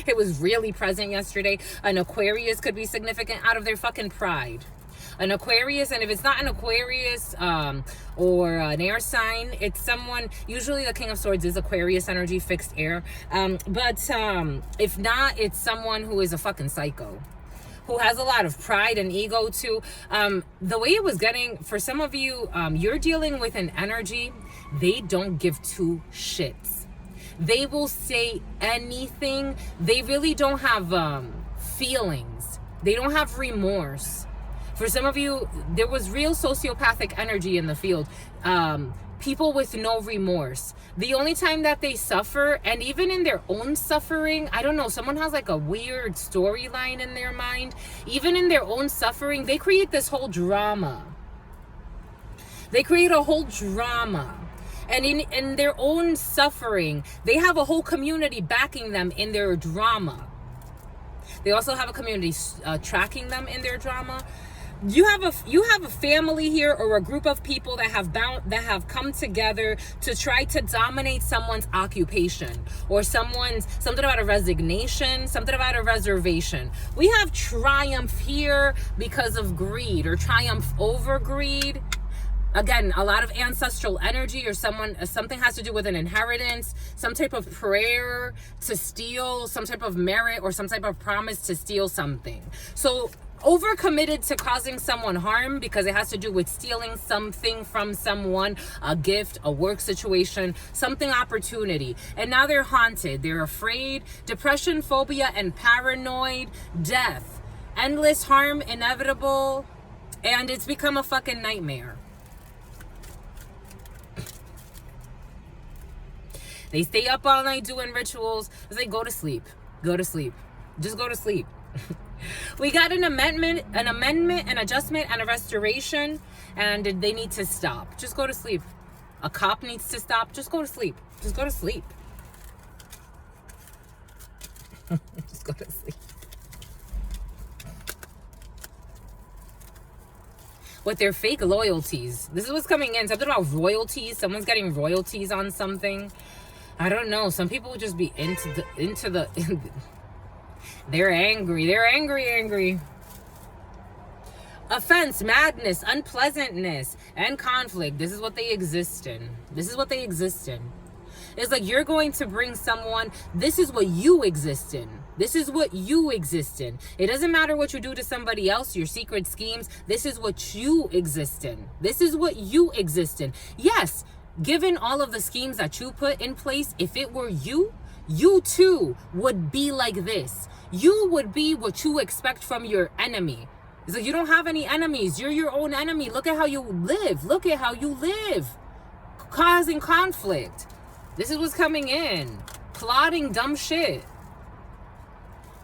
It was really present yesterday. An Aquarius could be significant out of their fucking pride. An Aquarius, and if it's not an Aquarius or an air sign, it's someone, usually the King of Swords is Aquarius energy, fixed air. But if not, it's someone who is a fucking psycho, who has a lot of pride and ego too. The way it was getting, for some of you, you're dealing with an energy, they don't give two shits. They will say anything. They really don't have feelings. They don't have remorse. For some of you, there was real sociopathic energy in the field. people with no remorse. The only time that they suffer, and even in their own suffering, I don't know, someone has like a weird storyline in their mind. Even in their own suffering, they create this whole drama. They create a whole drama. And in their own suffering, they have a whole community backing them in their drama. They also have a community tracking them in their drama. You have a family here, or a group of people that have come together to try to dominate someone's occupation, or something about a resignation, something about a reservation. We have triumph here because of greed, or triumph over greed. Again, a lot of ancestral energy, or something has to do with an inheritance, some type of prayer to steal, some type of merit, or some type of promise to steal something. So overcommitted to causing someone harm because it has to do with stealing something from someone, a gift, a work situation, something opportunity. And now they're haunted. They're afraid, depression, phobia, and paranoid, death, endless harm, inevitable, and it's become a fucking nightmare. They stay up all night doing rituals. It's like, go to sleep. Go to sleep. Just go to sleep. We got an amendment, an adjustment, and a restoration, and they need to stop. Just go to sleep. A cop needs to stop. Just go to sleep. Just go to sleep. Just go to sleep. With their fake loyalties. This is what's coming in. Something about royalties. Someone's getting royalties on something. I don't know. Some people would just be into the they're angry. They're angry. Offense, madness, unpleasantness, and conflict. This is what they exist in. This is what they exist in. It's like you're going to bring someone. This is what you exist in. This is what you exist in. It doesn't matter what you do to somebody else, your secret schemes. This is what you exist in. This is what you exist in. Yes, given all of the schemes that you put in place, if it were you, you too would be like this. You would be what you expect from your enemy. It's like you don't have any enemies. You're your own enemy. Look at how you live. Look at how you live. Causing conflict. This is what's coming in. Plotting dumb shit.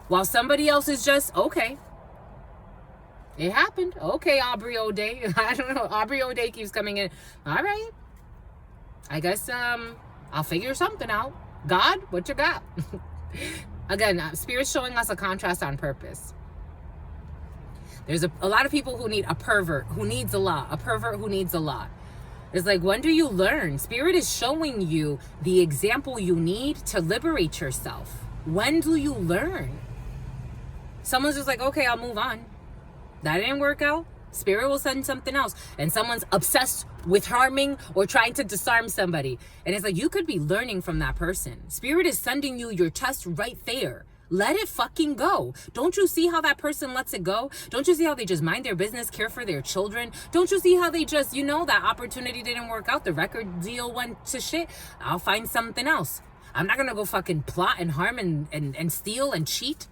While somebody else is just, okay. It happened. Okay, Aubrey O'Day. I don't know. Aubrey O'Day keeps coming in. All right. I guess I'll figure something out. God, what you got? Again, Spirit's showing us a contrast on purpose. There's a lot of people who need a pervert who needs a lot. A pervert who needs a lot. It's like, when do you learn? Spirit is showing you the example you need to liberate yourself. When do you learn? Someone's just like, okay, I'll move on. That didn't work out. Spirit will send something else. And someone's obsessed with harming or trying to disarm somebody. And it's like, you could be learning from that person. Spirit is sending you your test right there. Let it fucking go. Don't you see how that person lets it go? Don't you see how they just mind their business, care for their children? Don't you see how they just, that opportunity didn't work out. The record deal went to shit. I'll find something else. I'm not going to go fucking plot and harm and steal and cheat.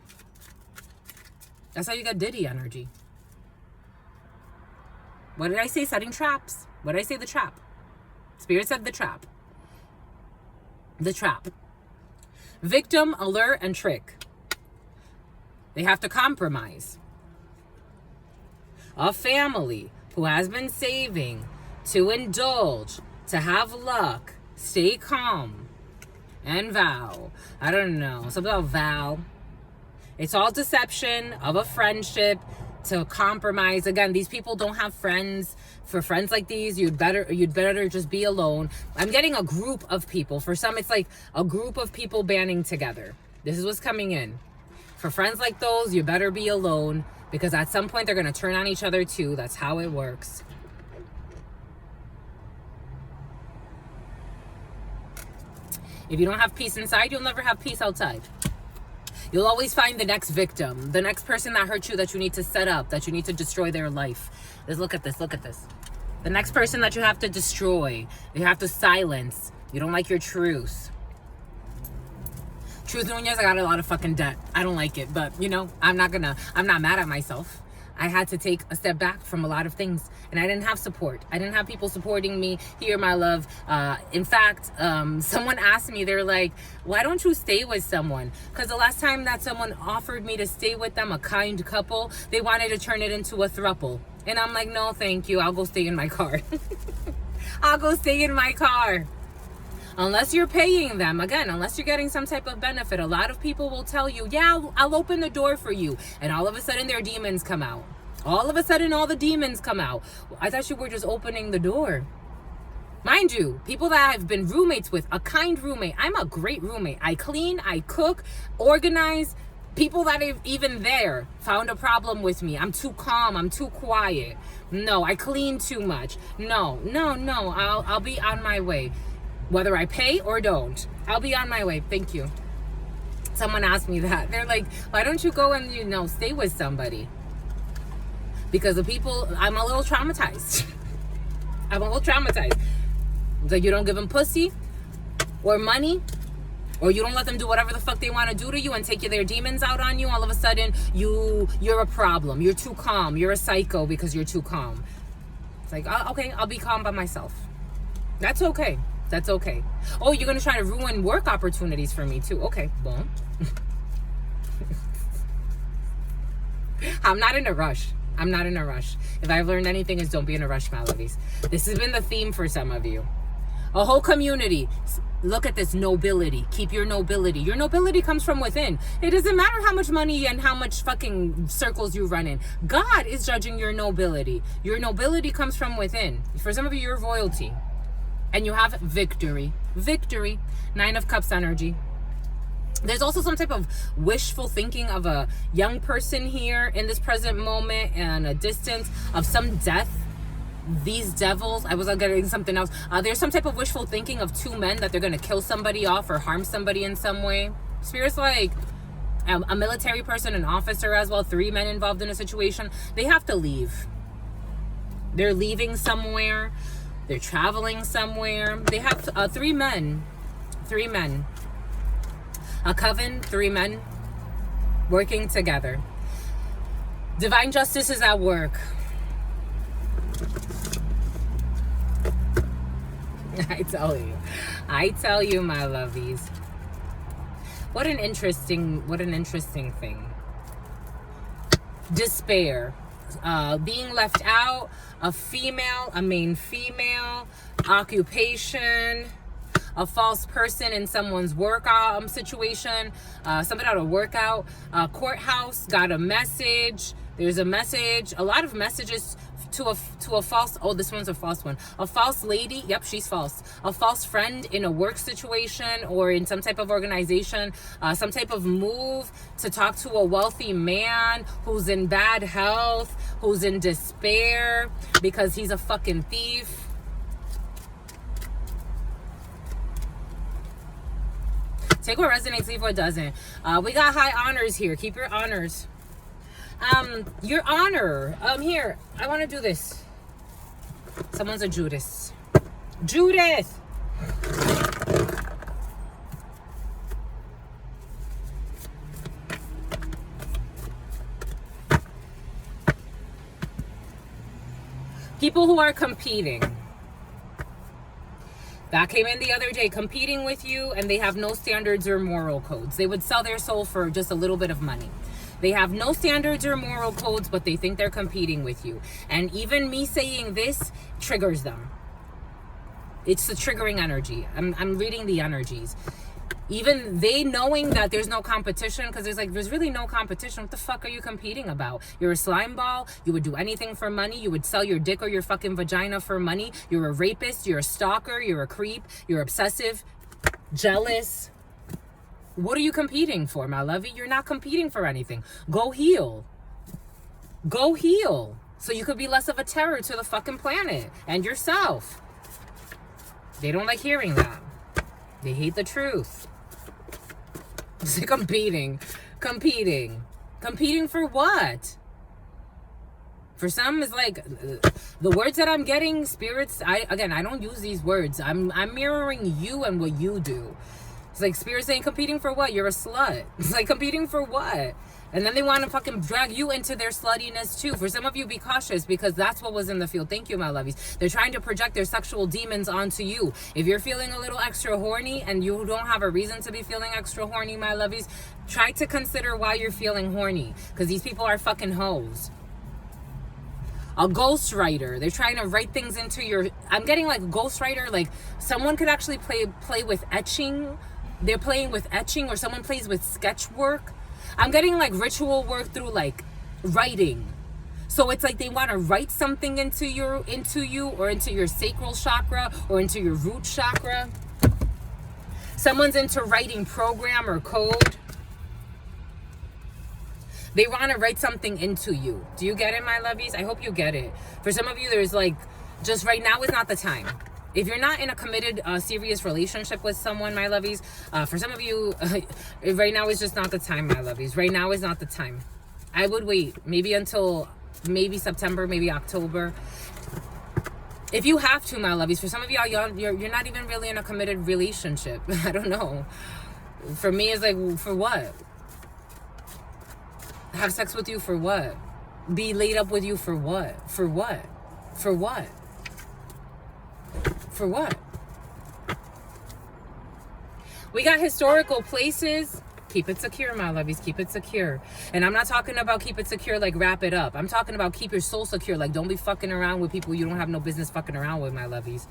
That's how you got Diddy energy. What did I say? Setting traps. What did I say? The trap. Spirit said the trap. The trap. Victim, allure, and trick. They have to compromise. A family who has been saving to indulge, to have luck, stay calm, and vow. I don't know. Something about vow. It's all deception of a friendship to compromise. Again, these people don't have friends. For friends like these, you'd better just be alone. I'm getting a group of people. For some, it's like a group of people banding together. This is what's coming in. For friends like those, you better be alone, because at some point they're going to turn on each other too. That's how it works. If you don't have peace inside, you'll never have peace outside. You'll always find the next victim, the next person that hurt you, that you need to set up, that you need to destroy their life. Look at this. The next person that you have to destroy, you have to silence. You don't like your truth. Truth Nunez, I got a lot of fucking debt. I don't like it, but I'm not mad at myself. I had to take a step back from a lot of things, and I didn't have support. I didn't have people supporting me here, my love. In fact, someone asked me, they're like, why don't you stay with someone? Because the last time that someone offered me to stay with them, a kind couple, they wanted to turn it into a throuple. And I'm like, no, thank you. I'll go stay in my car. I'll go stay in my car. Unless you're paying them, again, unless you're getting some type of benefit. A lot of people will tell you, yeah, I'll open the door for you. And all of a sudden their demons come out. All of a sudden all the demons come out. I thought you were just opening the door. Mind you, people that I've been roommates with, a kind roommate. I'm a great roommate. I clean, I cook, organize. People that have even there found a problem with me. I'm too calm. I'm too quiet. No, I clean too much. No. I'll be on my way. Whether I pay or don't, I'll be on my way. Thank you. Someone asked me that. They're like, why don't you go and, stay with somebody? Because the people, I'm a little traumatized. I'm a little traumatized. It's like you don't give them pussy or money, or you don't let them do whatever the fuck they want to do to you and take their demons out on you. All of a sudden, you're a problem. You're too calm. You're a psycho because you're too calm. It's like, okay, I'll be calm by myself. That's okay. That's okay. Oh, you're going to try to ruin work opportunities for me too. Okay, boom. I'm not in a rush. I'm not in a rush. If I've learned anything, is don't be in a rush, my lovies. This has been the theme for some of you. A whole community. Look at this nobility. Keep your nobility. Your nobility comes from within. It doesn't matter how much money and how much fucking circles you run in. God is judging your nobility. Your nobility comes from within. For some of you, you're royalty. And you have victory. Victory. 9 of Cups energy. There's also some type of wishful thinking of a young person here in this present moment and a distance of some death. These devils, I was getting something else. There's some type of wishful thinking of 2 men that they're going to kill somebody off or harm somebody in some way. Spirit's like a military person, an officer as well, 3 men involved in a situation. They have to leave. They're leaving somewhere. They're traveling somewhere. They have 3 men. 3 men. A coven, 3 men working together. Divine justice is at work. I tell you, my lovies. What an interesting thing. Despair. Being left out, a main female, occupation, a false person in someone's work situation, something out of workout, courthouse, got a message. There's a message, a lot of messages to a false, oh, this one's a false one. A false lady, yep, she's false. A false friend in a work situation or in some type of organization, some type of move to talk to a wealthy man who's in bad health, who's in despair because he's a fucking thief. Take what resonates, leave what doesn't. We got high honors here. Keep your honors. Your honor. Here, I want to do this. Someone's a Judas. Judith! People who are competing. That came in the other day, competing with you, and they have no standards or moral codes. They would sell their soul for just a little bit of money. They have no standards or moral codes, but they think they're competing with you. And even me saying this triggers them. It's the triggering energy. I'm reading the energies. Even they knowing that there's no competition, because there's really no competition. What the fuck are you competing about? You're a slime ball. You would do anything for money. You would sell your dick or your fucking vagina for money. You're a rapist. You're a stalker. You're a creep. You're obsessive, jealous. What are you competing for, my lovey? You're not competing for anything. Go heal. Go heal. So you could be less of a terror to the fucking planet and yourself. They don't like hearing that. They hate the truth. It's like competing. Competing for what? For some, it's like the words that I'm getting, spirits, I don't use these words. I'm mirroring you and what you do. It's like spirit saying, competing for what? You're a slut. It's like, competing for what? And then they want to fucking drag you into their sluttiness too. For some of you, be cautious, because that's what was in the field. Thank you, my lovies. They're trying to project their sexual demons onto you. If you're feeling a little extra horny and you don't have a reason to be feeling extra horny, my lovies, try to consider why you're feeling horny, because these people are fucking hoes. A ghostwriter. They're trying to write things into your... I'm getting like a ghostwriter. Like someone could actually play with etching. They're playing with etching, or someone plays with sketch work. I'm getting like ritual work through like writing. So it's like they want to write something into you, or into your sacral chakra, or into your root chakra. Someone's into writing program or code. They want to write something into you. Do you get it, my lovies? I hope you get it. For some of you, there's like, just right now is not the time. If you're not in a committed, serious relationship with someone, my lovies, for some of you, right now is just not the time, my lovies. Right now is not the time. I would wait maybe until maybe September, maybe October. If you have to, my lovies. For some of y'all, you're not even really in a committed relationship. I don't know. For me, it's like, for what? Have sex with you for what? Be laid up with you for what? For what? For what? For what? We got historical places. Keep it secure, my lovies. Keep it secure. And I'm not talking about keep it secure like wrap it up. I'm talking about keep your soul secure. Like don't be fucking around with people you don't have no business fucking around with, my lovies.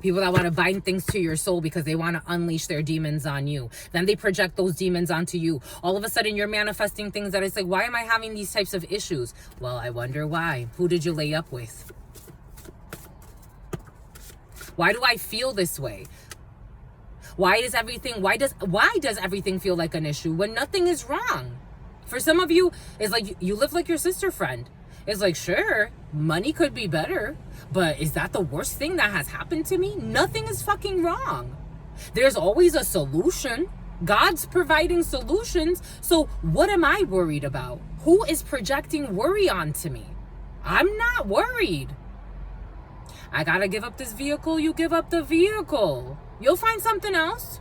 People that want to bind things to your soul because they want to unleash their demons on you. Then they project those demons onto you. All of a sudden, you're manifesting things that it's like, why am I having these types of issues? Well, I wonder why. Who did you lay up with? Why do I feel this way? Why does everything feel like an issue when nothing is wrong? For some of you, it's like you live like your sister friend. It's like, sure, money could be better, but is that the worst thing that has happened to me? Nothing is fucking wrong. There's always a solution. God's providing solutions. So what am I worried about? Who is projecting worry onto me? I'm not worried. I gotta give up this vehicle, you give up the vehicle. You'll find something else.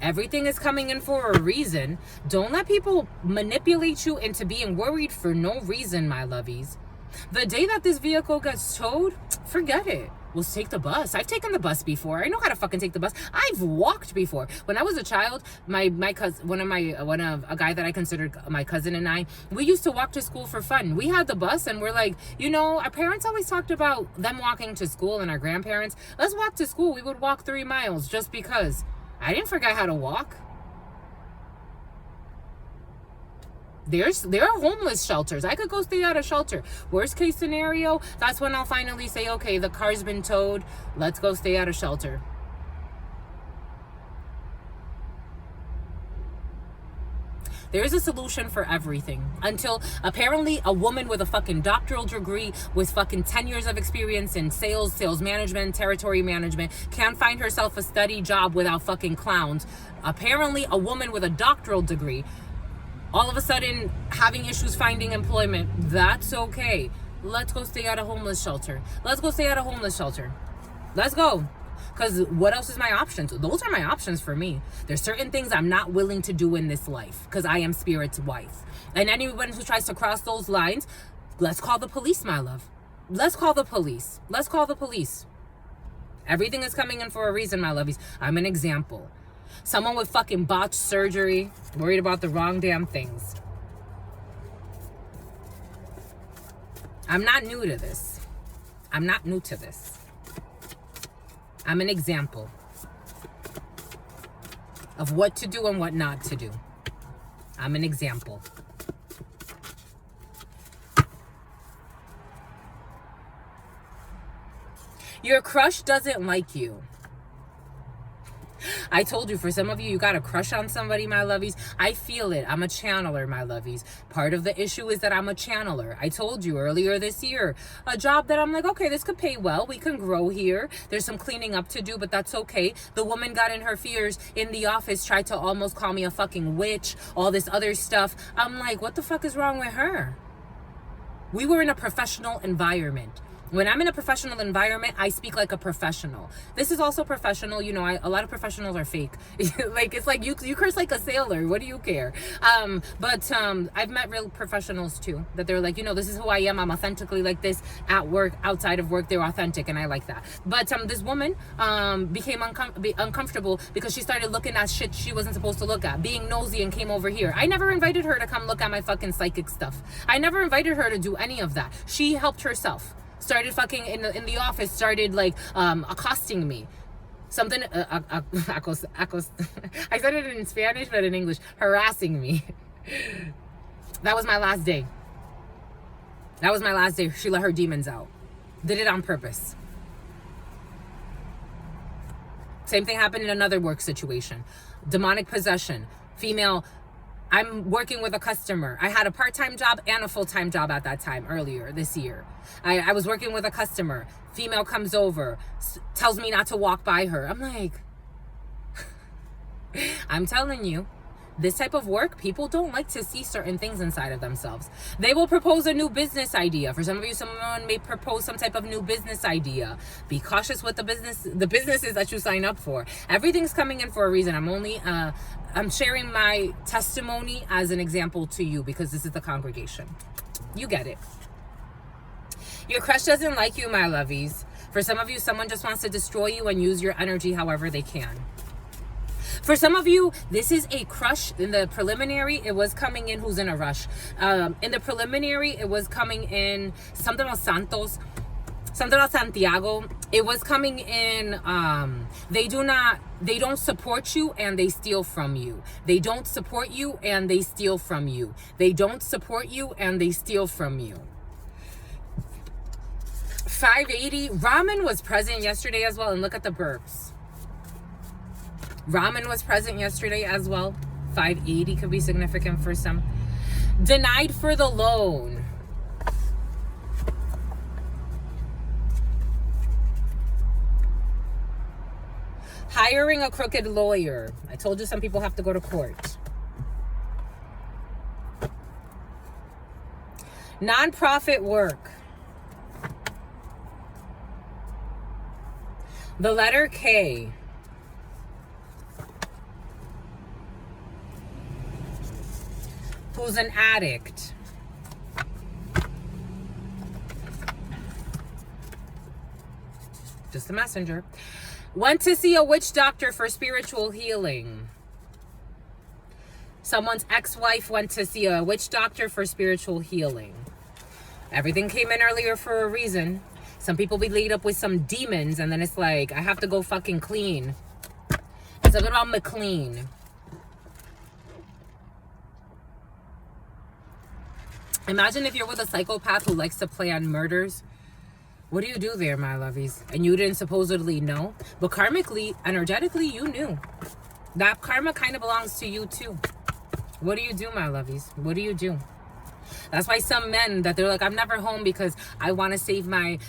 Everything is coming in for a reason. Don't let people manipulate you into being worried for no reason, my lovies. The day that this vehicle gets towed, forget it. We'll take the bus. I've taken the bus before. I know how to fucking take the bus. I've walked before. When I was a child, my cousin, a guy that I considered my cousin and I, we used to walk to school for fun. We had the bus and we're like, you know, our parents always talked about them walking to school, and our grandparents, let's walk to school. We would walk 3 miles just because. I didn't forget how to walk. There are homeless shelters. I could go stay at a shelter. Worst case scenario, that's when I'll finally say, okay, the car's been towed. Let's go stay at a shelter. There is a solution for everything. Until apparently a woman with a fucking doctoral degree with fucking 10 years of experience in sales management, territory management, can't find herself a steady job without fucking clowns. Apparently a woman with a doctoral degree all of a sudden having issues finding employment. That's okay. Let's go stay at a homeless shelter. Let's go stay at a homeless shelter. Let's go. Because what else is my options? Those are my options for me. There's certain things I'm not willing to do in this life because I am Spirit's wife. And anyone who tries to cross those lines, let's call the police, my love. Let's call the police. Let's call the police. Everything is coming in for a reason, my lovies. I'm an example. Someone with fucking botched surgery, worried about the wrong damn things. I'm not new to this. I'm not new to this. I'm an example of what to do and what not to do. I'm an example. Your crush doesn't like you. I told you, for some of you, you got a crush on somebody, my lovies. I feel it. I'm a channeler, my lovies. Part of the issue is that I'm a channeler. I told you earlier this year, a job that I'm like, okay, this could pay well. We can grow here. There's some cleaning up to do, but that's okay. The woman got in her fears in the office, tried to almost call me a fucking witch, all this other stuff. I'm like, what the fuck is wrong with her? We were in a professional environment. When I'm in a professional environment, I speak like a professional. This is also professional. You know, a lot of professionals are fake. Like, it's like you curse like a sailor. What do you care? But I've met real professionals too, that they're like, you know, this is who I am. I'm authentically like this at work, outside of work. They're authentic, and I like that. But this woman became uncomfortable because she started looking at shit she wasn't supposed to look at, being nosy, and came over here. I never invited her to come look at my fucking psychic stuff. I never invited her to do any of that. She helped herself. Started fucking in the office, started like accosting me. Something, I said it in Spanish, but in English, harassing me. That was my last day. That was my last day. She let her demons out. Did it on purpose. Same thing happened in another work situation. Demonic possession. Female. I'm working with a customer. I had a part-time job and a full-time job at that time earlier this year. I was working with a customer. Female comes over, tells me not to walk by her. I'm like, I'm telling you, this type of work, people don't like to see certain things inside of themselves. They will propose a new business idea. For some of you, someone may propose some type of new business idea. Be cautious with the businesses that you sign up for. Everything's coming in for a reason. I'm sharing my testimony as an example to you because this is the congregation. You get it. Your crush doesn't like you, my lovies. For some of you, someone just wants to destroy you and use your energy however they can. For some of you, this is a crush. In the preliminary, it was coming in who's in a rush. In the preliminary, it was coming in something about Santos, something about Santiago. It was coming in, they don't support you and they steal from you. They don't support you and they steal from you. They don't support you and they steal from you. 580, Ramen was present yesterday as well. And look at the burps. Ramen was present yesterday as well. 580 could be significant for some. Denied for the loan. Hiring a crooked lawyer. I told you some people have to go to court. Nonprofit work. The letter K. Who's an addict. Just a messenger. Went to see a witch doctor for spiritual healing. Someone's ex-wife went to see a witch doctor for spiritual healing. Everything came in earlier for a reason. Some people be laid up with some demons and then it's like, I have to go fucking clean. It's a about McLean. Imagine if you're with a psychopath who likes to plan murders. What do you do there, my lovies? And you didn't supposedly know. But karmically, energetically, you knew. That karma kind of belongs to you too. What do you do, my lovies? What do you do? That's why some men that they're like, I'm never home because I want to save my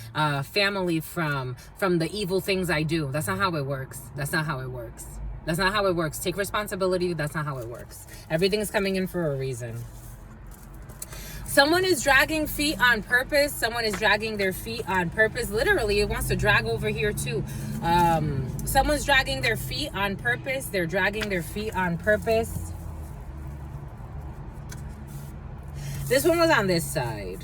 family from the evil things I do. That's not how it works. That's not how it works. That's not how it works. Take responsibility. That's not how it works. Everything's coming in for a reason. Someone is dragging feet on purpose. Someone is dragging their feet on purpose. Literally, it wants to drag over here too. Someone's dragging their feet on purpose. They're dragging their feet on purpose. This one was on this side.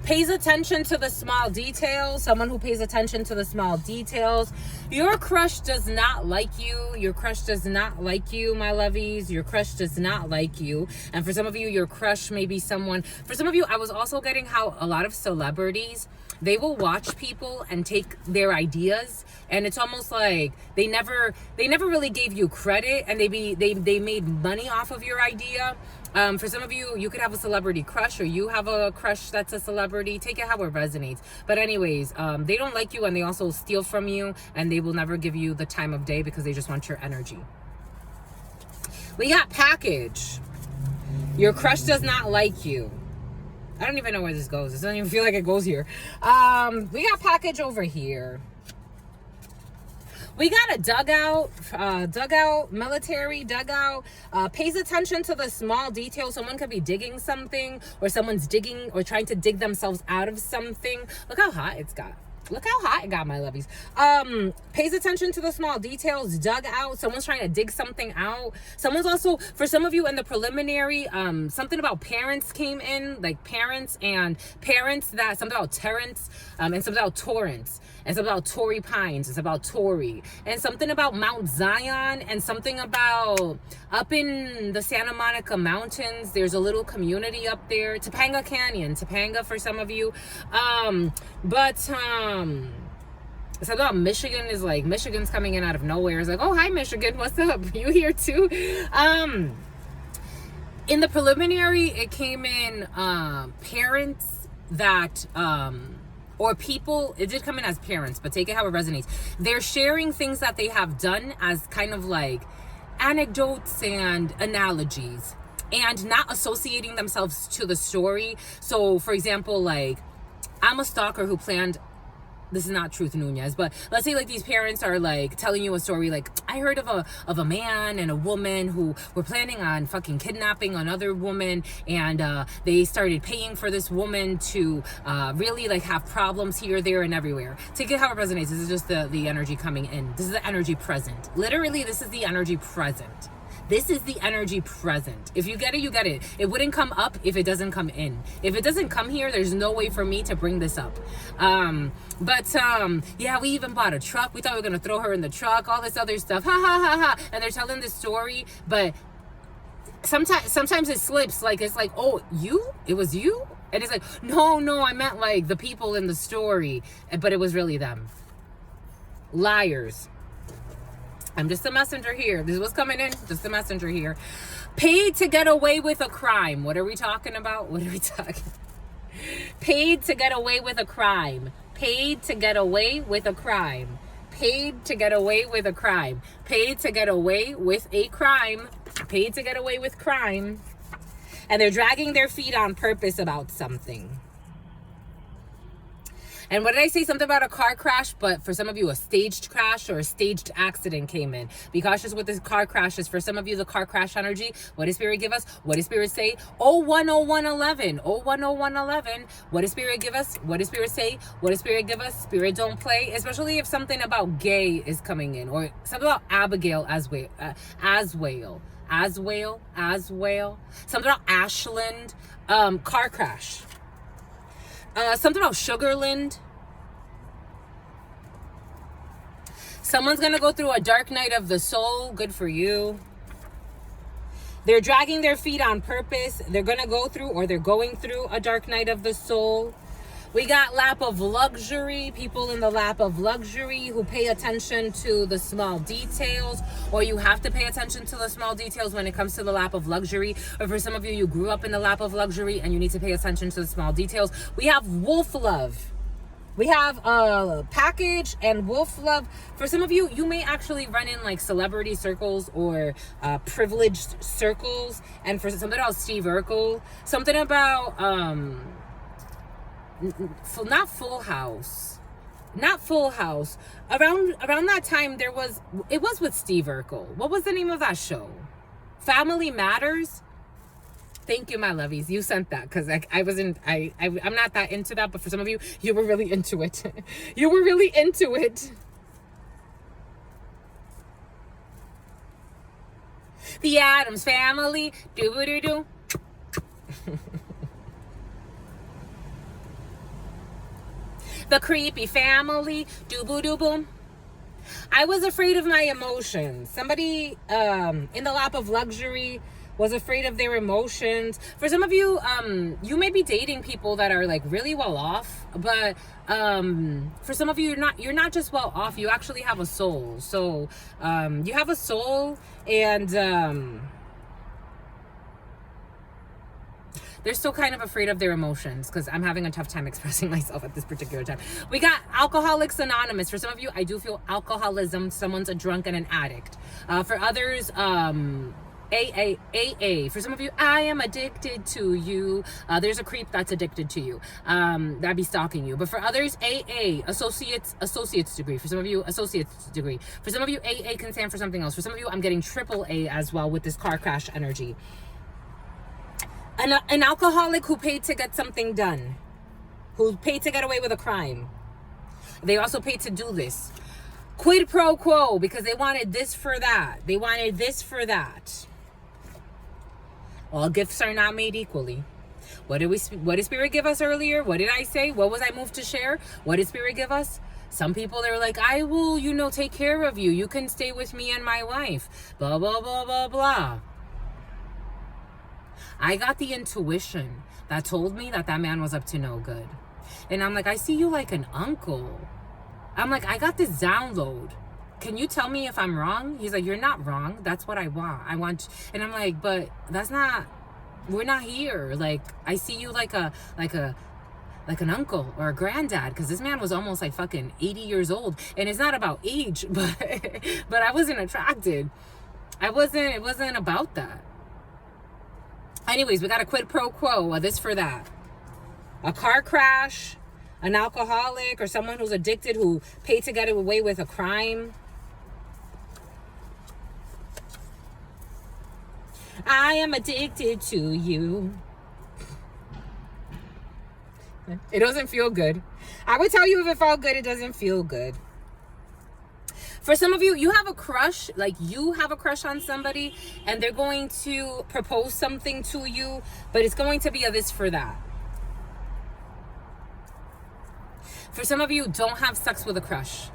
Pays attention to the small details. Someone who pays attention to the small details. Your crush does not like you. Your crush does not like you, my lovies. Your crush does not like you. And for some of you, your crush may be someone. For some of you, I was also getting how a lot of celebrities, they will watch people and take their ideas, and it's almost like they never really gave you credit, and they made money off of your idea. For some of you, you could have a celebrity crush, or you have a crush that's a celebrity. Take it how it resonates. But anyways, they don't like you, and they also steal from you, and they will never give you the time of day because they just want your energy. We got package. Your crush does not like you. I don't even know where this goes. It doesn't even feel like it goes here. We got package over here. We got a dugout, military dugout, pays attention to the small details. Someone could be digging something, or someone's digging or trying to dig themselves out of something. Look how hot it's got. Look how hot it got, my lovies. Pays attention to the small details. Dug out. Someone's trying to dig something out. Someone's also, for some of you in the preliminary, something about parents came in, like parents that, something about Terrence, and something about Torrance, and something about Torrey Pines. It's about Torrey, and something about Mount Zion, and something about up in the Santa Monica Mountains. There's a little community up there. Topanga Canyon, Topanga for some of you. It's about Michigan is like, Michigan's coming in out of nowhere. It's like, oh, hi, Michigan. What's up? You here too? In the preliminary, it came in parents that, or people, it did come in as parents, but take it how it resonates. They're sharing things that they have done as kind of like anecdotes and analogies, and not associating themselves to the story. So, for example, like, I'm a stalker who planned, this is not Truth Nunez, but let's say like these parents are like telling you a story, like, I heard of a man and a woman who were planning on fucking kidnapping another woman, and they started paying for this woman to really like have problems here, there, and everywhere. Take it how it resonates. This is just the energy coming in. This is the energy present. Literally, this is the energy present. This is the energy present. If you get it, you get it. It wouldn't come up if it doesn't come in. If it doesn't come here, there's no way for me to bring this up. Yeah, we even bought a truck. We thought we were going to throw her in the truck, all this other stuff. Ha, ha, ha, ha. And they're telling this story, but sometimes it slips. Like, it's like, oh, you? It was you? And it's like, no, I meant like the people in the story. But it was really them. Liars. I'm just a messenger here. This is what's coming in. Just a messenger here. Paid to get away with a crime. What are we talking about? Paid to get away with a crime. Paid to get away with a crime. Paid to get away with a crime. Paid to get away with a crime. Paid to get away with crime. And they're dragging their feet on purpose about something. And what did I say? Something about a car crash, but for some of you, a staged crash or a staged accident came in. Be cautious with the car crashes. For some of you, the car crash energy. What does Spirit give us? What does Spirit say? 010111. 010111. What does Spirit give us? What does Spirit say? What does Spirit give us? Spirit don't play. Especially if something about gay is coming in. Or something about Abigail Aswale. Something about Ashland. Car crash. Something about Sugarland. Someone's gonna go through a dark night of the soul. Good for you. They're dragging their feet on purpose. They're gonna go through, or they're going through, a dark night of the soul. We got lap of luxury. People in the lap of luxury who pay attention to the small details, or you have to pay attention to the small details when it comes to the lap of luxury. Or for some of you, you grew up in the lap of luxury and you need to pay attention to the small details. We have wolf love. We have package and wolf love. For some of you, you may actually run in like celebrity circles or privileged circles. And for something about Steve Urkel, something about not Full House. Around that time, it was with Steve Urkel. What was the name of that show? Family Matters. Thank you, my lovies. You sent that because I'm not that into that, but for some of you, you were really into it. You were really into it. The Addams Family. Do-do-do-do. The Creepy Family. Do-boo-do-boom. I was afraid of my emotions. Somebody in the lap of luxury was afraid of their emotions. For some of you, you may be dating people that are like really well off, but for some of you, you're not just well off, you actually have a soul. So you have a soul, and they're still kind of afraid of their emotions, because I'm having a tough time expressing myself at this particular time. We got Alcoholics Anonymous. For some of you, I do feel alcoholism. Someone's a drunk and an addict. For others, AA. For some of you, I am addicted to you. There's a creep that's addicted to you. That'd be stalking you. But for others, AA, associate's degree. For some of you, associate's degree. For some of you, AA can stand for something else. For some of you, I'm getting AAA as well with this car crash energy. An alcoholic who paid to get something done. Who paid to get away with a crime. They also paid to do this. Quid pro quo, because they wanted this for that. They wanted this for that. All gifts are not made equally. What did Spirit give us earlier? What did I say? What was I moved to share? What did Spirit give us? Some people, they're like, I will, take care of you. You can stay with me and my wife. Blah, blah, blah, blah, blah. I got the intuition that told me that man was up to no good. And I'm like, I see you like an uncle. I'm like, I got this download. Can you tell me if I'm wrong? He's like, you're not wrong. That's what I want. And I'm like, but that's not, we're not here. Like, I see you like an uncle or a granddad, because this man was almost like fucking 80 years old. And it's not about age, but I wasn't attracted. It wasn't about that. Anyways, we got a quid pro quo, this for that. A car crash, an alcoholic, or someone who's addicted who paid to get away with a crime. I am addicted to you. It doesn't feel good. I would tell you if it felt good, it doesn't feel good. For some of you, you have a crush, like you have a crush on somebody and they're going to propose something to you, but it's going to be a this for that. For some of you, don't have sex with a crush.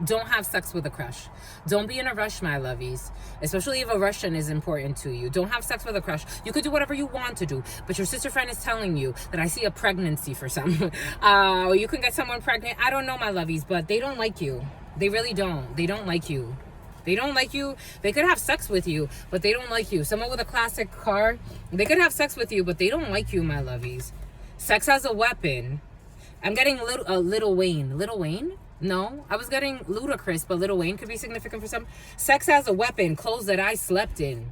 Don't have sex with a crush. Don't be in a rush, my lovies. Especially if a Russian is important to you. Don't have sex with a crush. You could do whatever you want to do, but your sister friend is telling you that I see a pregnancy for some. You can get someone pregnant. I don't know, my lovies, but they don't like you. They really don't. They don't like you. They don't like you. They could have sex with you, but they don't like you. Someone with a classic car, they could have sex with you, but they don't like you, my lovies. Sex as a weapon. I'm getting Little Wayne. Little Wayne? No, I was getting Ludacris, but Little Wayne could be significant for some. Sex as a weapon. Clothes that I slept in.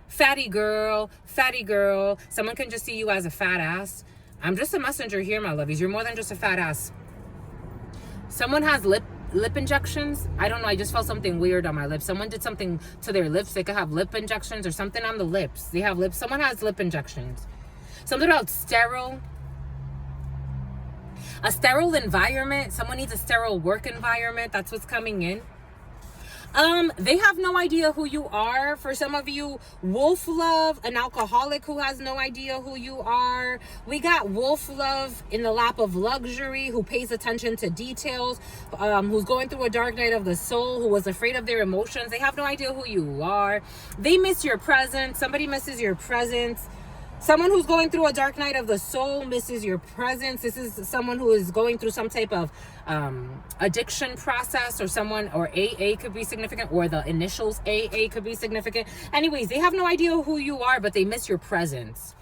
Fatty girl. Fatty girl. Someone can just see you as a fat ass. I'm just a messenger here, my lovies. You're more than just a fat ass. Someone has lip injections. I don't know. I just felt something weird on my lips. Someone did something to their lips. They could have lip injections or something on the lips. They have lips. Someone has lip injections. Something about sterile. A sterile environment. Someone needs a sterile work environment. That's what's coming in. They have no idea who you are. For some of you, wolf love, an alcoholic who has no idea who you are. We got wolf love in the lap of luxury, who pays attention to details, who's going through a dark night of the soul, who was afraid of their emotions. They have no idea who you are. They miss your presence. Somebody misses your presence. Someone who's going through a dark night of the soul misses your presence. This is someone who is going through some type of addiction process, or someone, or AA could be significant, or the initials AA could be significant. Anyways, they have no idea who you are, but they miss your presence.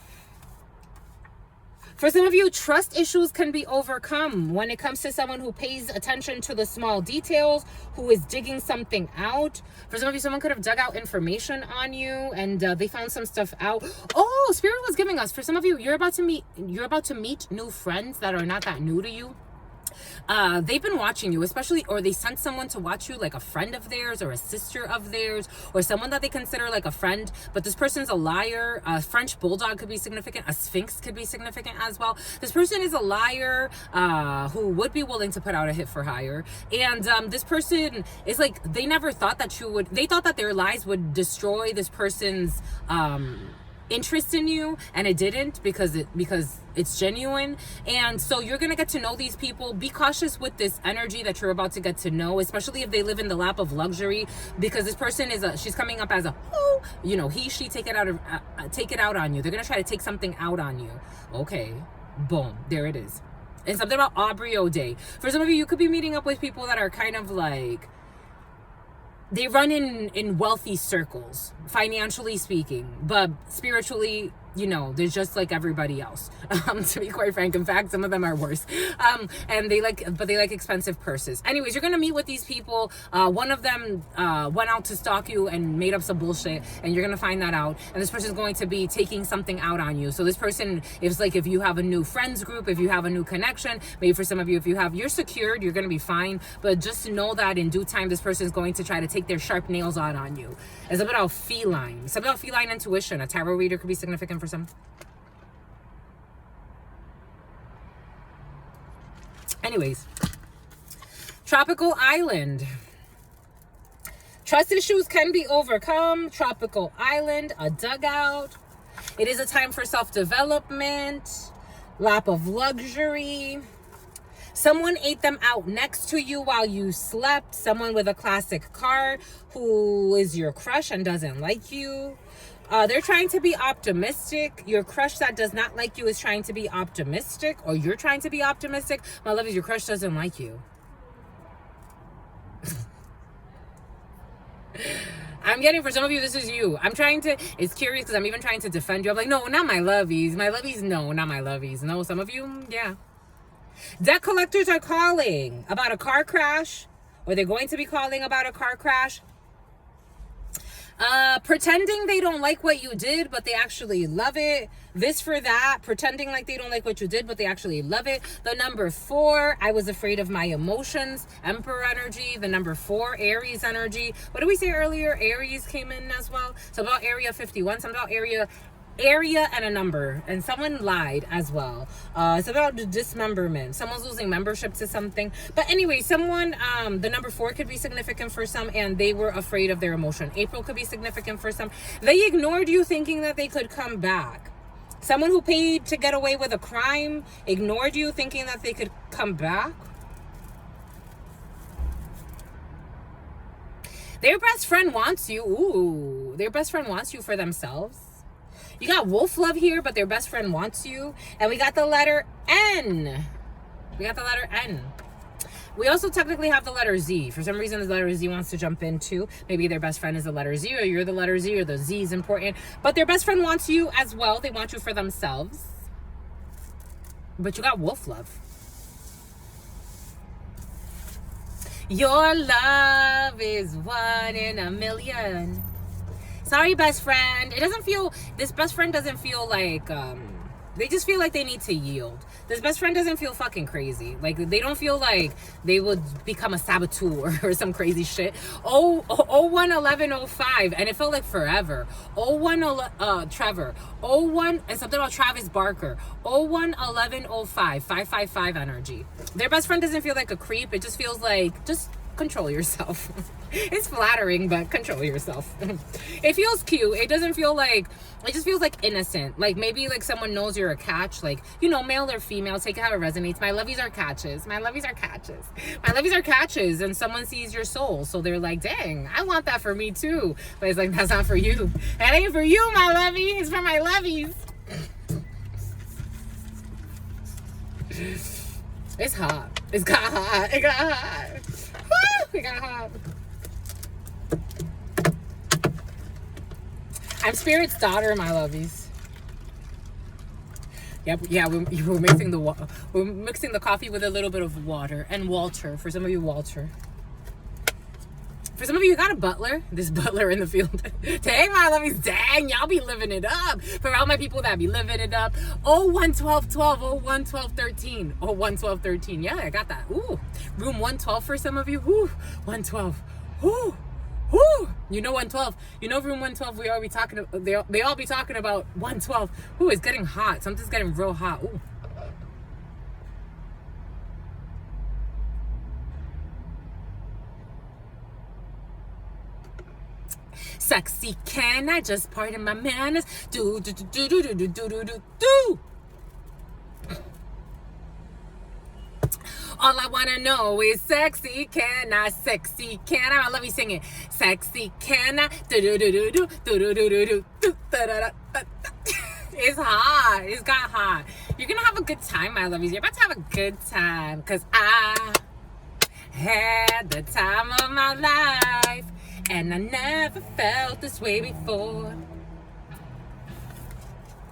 For some of you, trust issues can be overcome when it comes to someone who pays attention to the small details, who is digging something out. For some of you, someone could have dug out information on you and they found some stuff out. Oh, Spirit was giving us. For some of you, you're about to meet new friends that are not that new to you. They've been watching you, especially, or they sent someone to watch you, like a friend of theirs or a sister of theirs, or someone that they consider like a friend, but this person's a liar. A French bulldog could be significant. A sphinx could be significant as well. This person is a liar who would be willing to put out a hit for hire, and this person is like, they never thought that they thought that their lies would destroy this person's interest in you, and it didn't, because it's genuine. And so you're gonna get to know these people. Be cautious with this energy that you're about to get to know, especially if they live in the lap of luxury, because this person she's coming up as a she take it out on you. They're gonna try to take something out on you. Okay, boom, there it is. And something about Aubrey O'Day. For some of you, you could be meeting up with people that are kind of like, they run in wealthy circles, financially speaking, but spiritually, you know, they're just like everybody else. To be quite frank, in fact, some of them are worse. And they like expensive purses. Anyways, you're gonna meet with these people. One of them went out to stalk you and made up some bullshit, and you're gonna find that out. And this person is going to be taking something out on you. So this person is like, if you have a new friends group, if you have a new connection, maybe for some of you, if you're secured, you're gonna be fine. But just know that in due time, this person is going to try to take their sharp nails out on you. It's about feline. It's about feline intuition. A tarot reader could be significant for some. Anyways, tropical island. Trust issues can be overcome. Tropical island, a dugout. It is a time for self-development, lap of luxury. Someone ate them out next to you while you slept. Someone with a classic car who is your crush and doesn't like you. They're trying to be optimistic. Your crush that does not like you is trying to be optimistic, or you're trying to be optimistic. My love is, your crush doesn't like you. I'm getting, for some of you, this is you. I'm trying to, it's curious because I'm even trying to defend you. I'm like, no, not my lovies. My lovies, no, not my lovies. No, some of you, yeah. Debt collectors are calling about a car crash, or they're going to be calling about a car crash. Pretending they don't like what you did, but they actually love it. This for that. Pretending like they don't like what you did, but they actually love it. The number 4, I was afraid of my emotions. Emperor energy. The number 4, Aries energy. What did we say earlier? Aries came in as well. So about Area 51. Something about area and a number, and someone lied as well. It's about dismemberment. Someone's losing membership to something. But anyway, someone, the number 4 could be significant for some, and they were afraid of their emotion. April could be significant for some. They ignored you thinking that they could come back. Someone who paid to get away with a crime ignored you thinking that they could come back. Their best friend wants you. Ooh, their best friend wants you for themselves. You got wolf love here, but their best friend wants you. And we got the letter N. We got the letter N. We also technically have the letter Z. For some reason, the letter Z wants to jump in too. Maybe their best friend is the letter Z, or you're the letter Z, or the Z is important. But their best friend wants you as well. They want you for themselves. But you got wolf love. Your love is 1 in a million. Sorry, best friend. It doesn't feel, this best friend doesn't feel like, they just feel like they need to yield. This best friend doesn't feel fucking crazy. Like, they don't feel like they would become a saboteur or some crazy shit. 011105, and it felt like forever. Trevor. 01, and something about Travis Barker. 011105, 555 energy. Their best friend doesn't feel like a creep. It just feels like, just control yourself. It's flattering, but control yourself. It feels cute. It doesn't feel like, it just feels like innocent. Like maybe like someone knows you're a catch, like, you know, male or female, take it how it resonates. My lovies are catches. My lovies are catches. My lovies are catches, and someone sees your soul. So they're like, dang, I want that for me too. But it's like, that's not for you. That ain't for you, my lovey. It's for my lovies. It's hot. It's got hot. It got hot. Woo! It got hot. I'm Spirit's daughter, my lovies. Yep, yeah, we're mixing the coffee with a little bit of water. And Walter, for some of you, Walter. For some of you, you got a butler. This butler in the field. Dang, my lovies, dang, y'all be living it up. For all my people that be living it up. 011212, 011213, 011213. Yeah, I got that. Ooh, room 112 for some of you. Ooh, 112. Ooh. Woo! You know 112. You know room 112. We all be talking. They all be talking about 112. Ooh, it's getting hot. Something's getting real hot. Ooh. Sexy, can I just pardon my manners? Do do do do do do do do do do. All I wanna know is sexy, can I? Sexy, can I? I love you singing. Sexy, can I? Do do do do do do do do do do do. It's hot. It's got hot. You're gonna have a good time, my lovies. You're about to have a good time, cause I had the time of my life, and I never felt this way before.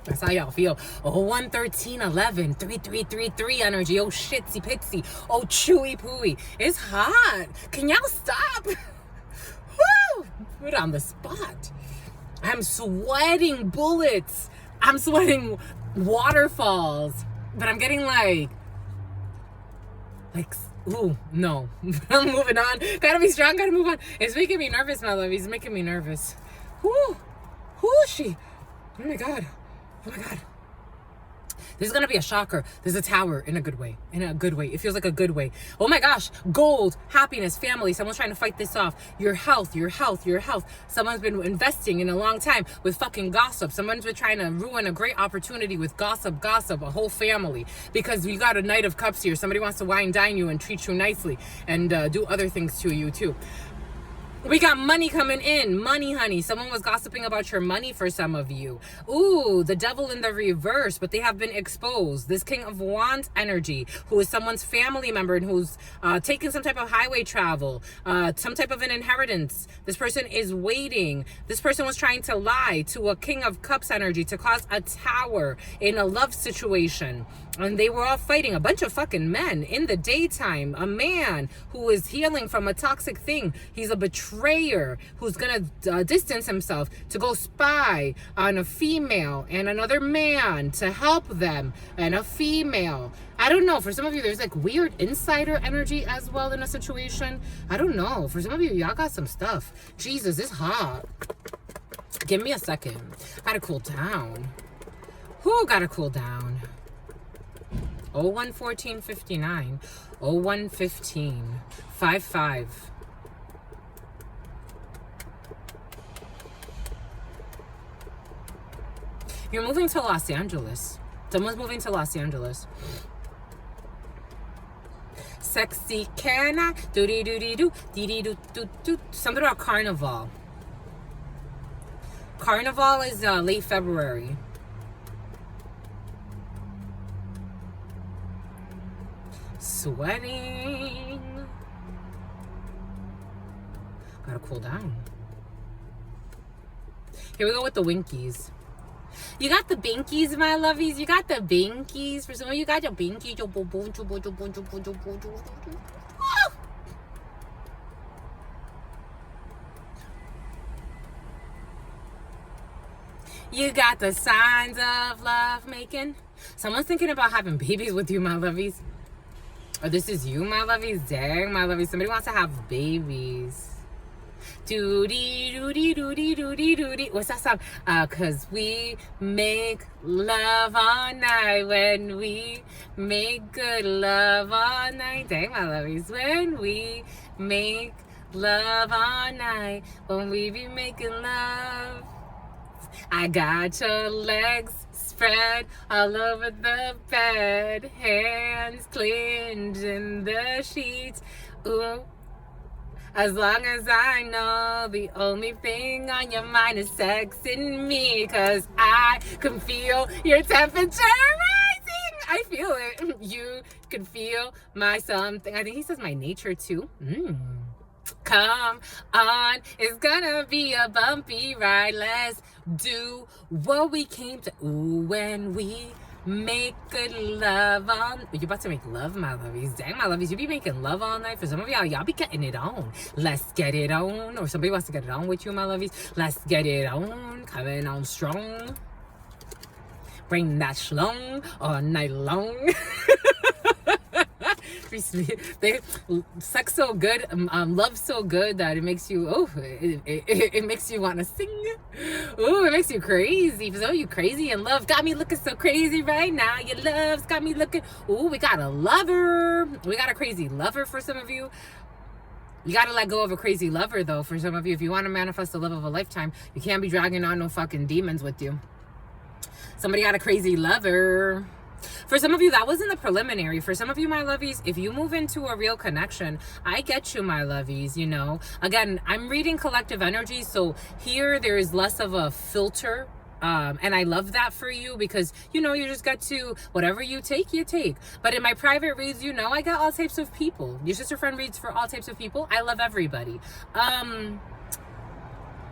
That's how y'all feel. Oh, 1, 13, 11, 3, 3, 3, 3 energy. Oh, shitsy pitsy. Oh, chewy pooey. It's hot. Can y'all stop? Woo! Put on the spot. I'm sweating bullets. I'm sweating waterfalls. But I'm getting like, ooh, no. I'm moving on. Gotta be strong, gotta move on. It's making me nervous, my love. It's making me nervous. Whoo! Whoo, she. Oh my God. Oh my God. This is gonna be a shocker. There's a tower in a good way. In a good way. It feels like a good way. Oh my gosh. Gold, happiness, family. Someone's trying to fight this off. Your health, your health, your health. Someone's been investing in a long time with fucking gossip. Someone's been trying to ruin a great opportunity with gossip, a whole family. Because you got a Knight of Cups here. Somebody wants to wine dine you and treat you nicely and do other things to you too. We got money coming in. Money, honey. Someone was gossiping about your money for some of you. Ooh, the devil in the reverse, but they have been exposed. This King of Wands energy, who is someone's family member and who's taking some type of highway travel, some type of an inheritance. This person is waiting. This person was trying to lie to a King of Cups energy to cause a tower in a love situation. And they were all fighting, a bunch of fucking men in the daytime. A man who is healing from a toxic thing. He's a betrayer who's gonna distance himself to go spy on a female and another man to help them, and a female. I don't know. For some of you, there's like weird insider energy as well in a situation. I don't know. For some of you, y'all got some stuff. Jesus, it's hot. Give me a second. Gotta cool down. Who gotta cool down? 011459, 0115, 55. You're moving to Los Angeles. Someone's moving to Los Angeles. Sexy can I? Doody doody doo, dee dee doo doo doo. Something about carnival. Carnival is late February. Sweating. Gotta cool down. Here we go with the winkies. You got the binkies, my lovies. You got the binkies. For some of you, got your binkies. You got the signs of love making. Someone's thinking about having babies with you, my lovies. Or this is you, my lovies. Dang, my lovies. Somebody wants to have babies. Doody, doody, doody, doody, doody. What's that song? 'Cause we make love all night. When we make good love all night. Dang, my lovies. When we make love all night. When we be making love. I got your legs spread all over the bed, hands clenched in the sheets. Ooh, as long as I know the only thing on your mind is sex and me, 'cause I can feel your temperature rising. I feel it. You can feel my something. I think he says my nature too. Come on, it's gonna be a bumpy ride. Let's do what we came to. Ooh, when we make good love on. You're about to make love, my lovies. Dang, my lovies, you be making love all night. For some of y'all be getting it on. Let's get it on. Or somebody wants to get it on with you, my lovies. Let's get it on. Coming on strong. Bring that schlong all night long. They sex so good, love so good that it makes you, it makes you want to sing. Oh, it makes you crazy. So you crazy in love. Got me looking so crazy right now. Your love's got me looking. Oh, we got a lover. We got a crazy lover for some of you. You gotta let go of a crazy lover though. For some of you, if you want to manifest the love of a lifetime, you can't be dragging on no fucking demons with you. Somebody got a crazy lover. For some of you, that was in the preliminary. For some of you, my lovies, if you move into a real connection, I get you, my lovies, you know. Again, I'm reading collective energy, so here there is less of a filter. And I love that for you because, you know, you just got to, whatever you take, you take. But in my private reads, you know, I got all types of people. Your sister friend reads for all types of people. I love everybody.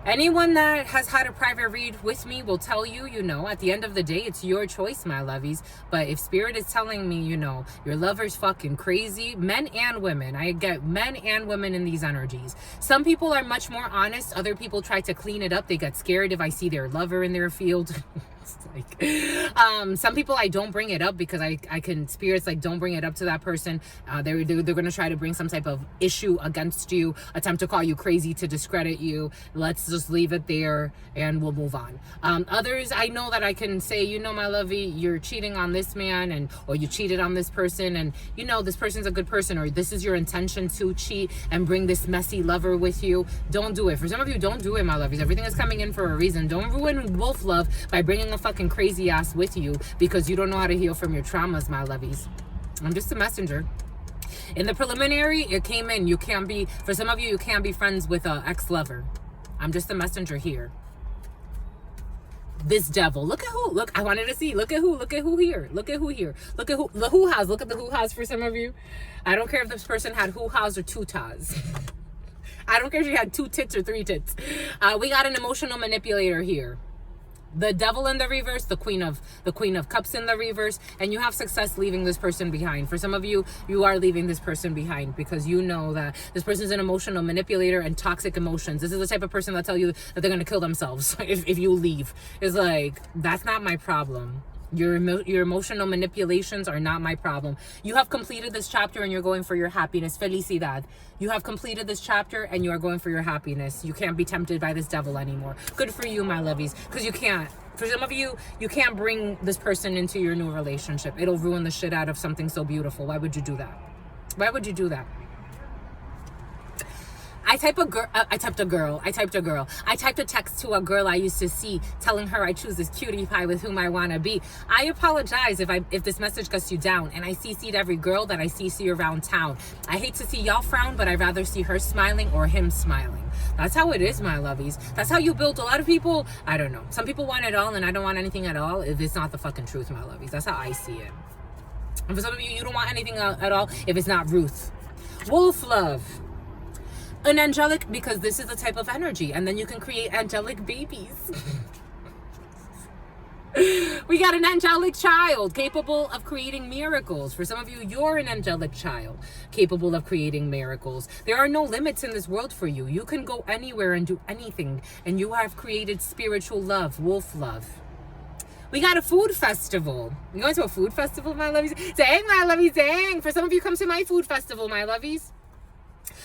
Anyone that has had a private read with me will tell you, at the end of the day, it's your choice, my lovies. But if spirit is telling me, your lover's fucking crazy, men and women, I get men and women in these energies. Some people are much more honest. Other people try to clean it up. They get scared if I see their lover in their field. Some people I don't bring it up because I can, spirits like, don't bring it up to that person. They're going to try to bring some type of issue against you, attempt to call you crazy, to discredit you. Let's just leave it there and we'll move on. Others, I know that I can say, my lovey, you're cheating on this man, or you cheated on this person, and this person's a good person, or this is your intention to cheat and bring this messy lover with you. Don't do it. For some of you, don't do it, my lovies. Everything is coming in for a reason. Don't ruin wolf love by bringing a fucking crazy ass with you because you don't know how to heal from your traumas, my lovies. I'm just a messenger. In the preliminary, it came in. For some of you, you can't be friends with an ex-lover. I'm just a messenger here. This devil. Look at who. Look, I wanted to see. Look at who. Look at who here. Look at who here. Look at who. The hoo-ha's. Look at the hoo-ha's for some of you. I don't care if this person had hoo-ha's or two-tas. I don't care if she had 2 tits or 3 tits. We got an emotional manipulator here. The devil in the reverse, the queen of cups in the reverse, and you have success leaving this person behind. For some of you, you are leaving this person behind because you know that this person is an emotional manipulator and toxic emotions. This is the type of person that tell you that they're going to kill themselves if you leave. It's like, that's not my problem. Your emotional manipulations are not my problem. You have completed this chapter and you're going for your happiness. Felicidad. You have completed this chapter and you are going for your happiness. You can't be tempted by this devil anymore. Good for you, my lovies, because you can't. For some of you, you can't bring this person into your new relationship. It'll ruin the shit out of something so beautiful. Why would you do that? Why would you do that? I typed a text to a girl I used to see, telling her I choose this cutie pie with whom I want to be. I apologize if this message gets you down, and I CC'd every girl that I CC around town. I hate to see y'all frown, but I'd rather see her smiling or him smiling. That's how it is, my lovies. That's how you build. A lot of people, I don't know. Some people want it all, and I don't want anything at all if it's not the fucking truth, my lovies. That's how I see it. And for some of you, you don't want anything at all if it's not Ruth. Wolf love. An angelic, because this is the type of energy, and then you can create angelic babies. We got an angelic child capable of creating miracles. For some of you, you're an angelic child capable of creating miracles. There are no limits in this world for you. You can go anywhere and do anything, and you have created spiritual love, wolf love. We got a food festival. You going to a food festival, my lovies? Dang, my lovies, dang. For some of you, come to my food festival, my lovies.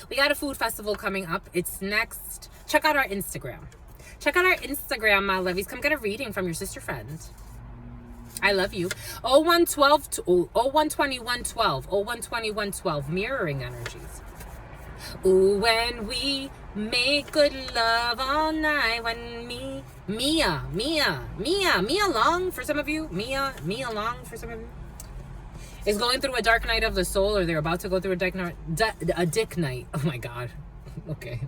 We got a food festival coming up. It's next. Check out our Instagram. Check out our Instagram, my lovies. Come get a reading from your sister friend. I love you. 012112. Mirroring energies. Ooh, when we make good love all night. When Mia Long for some of you. Mia Long for some of you. Is going through a dark night of the soul, or they're about to go through a dick night. Oh my God. Okay.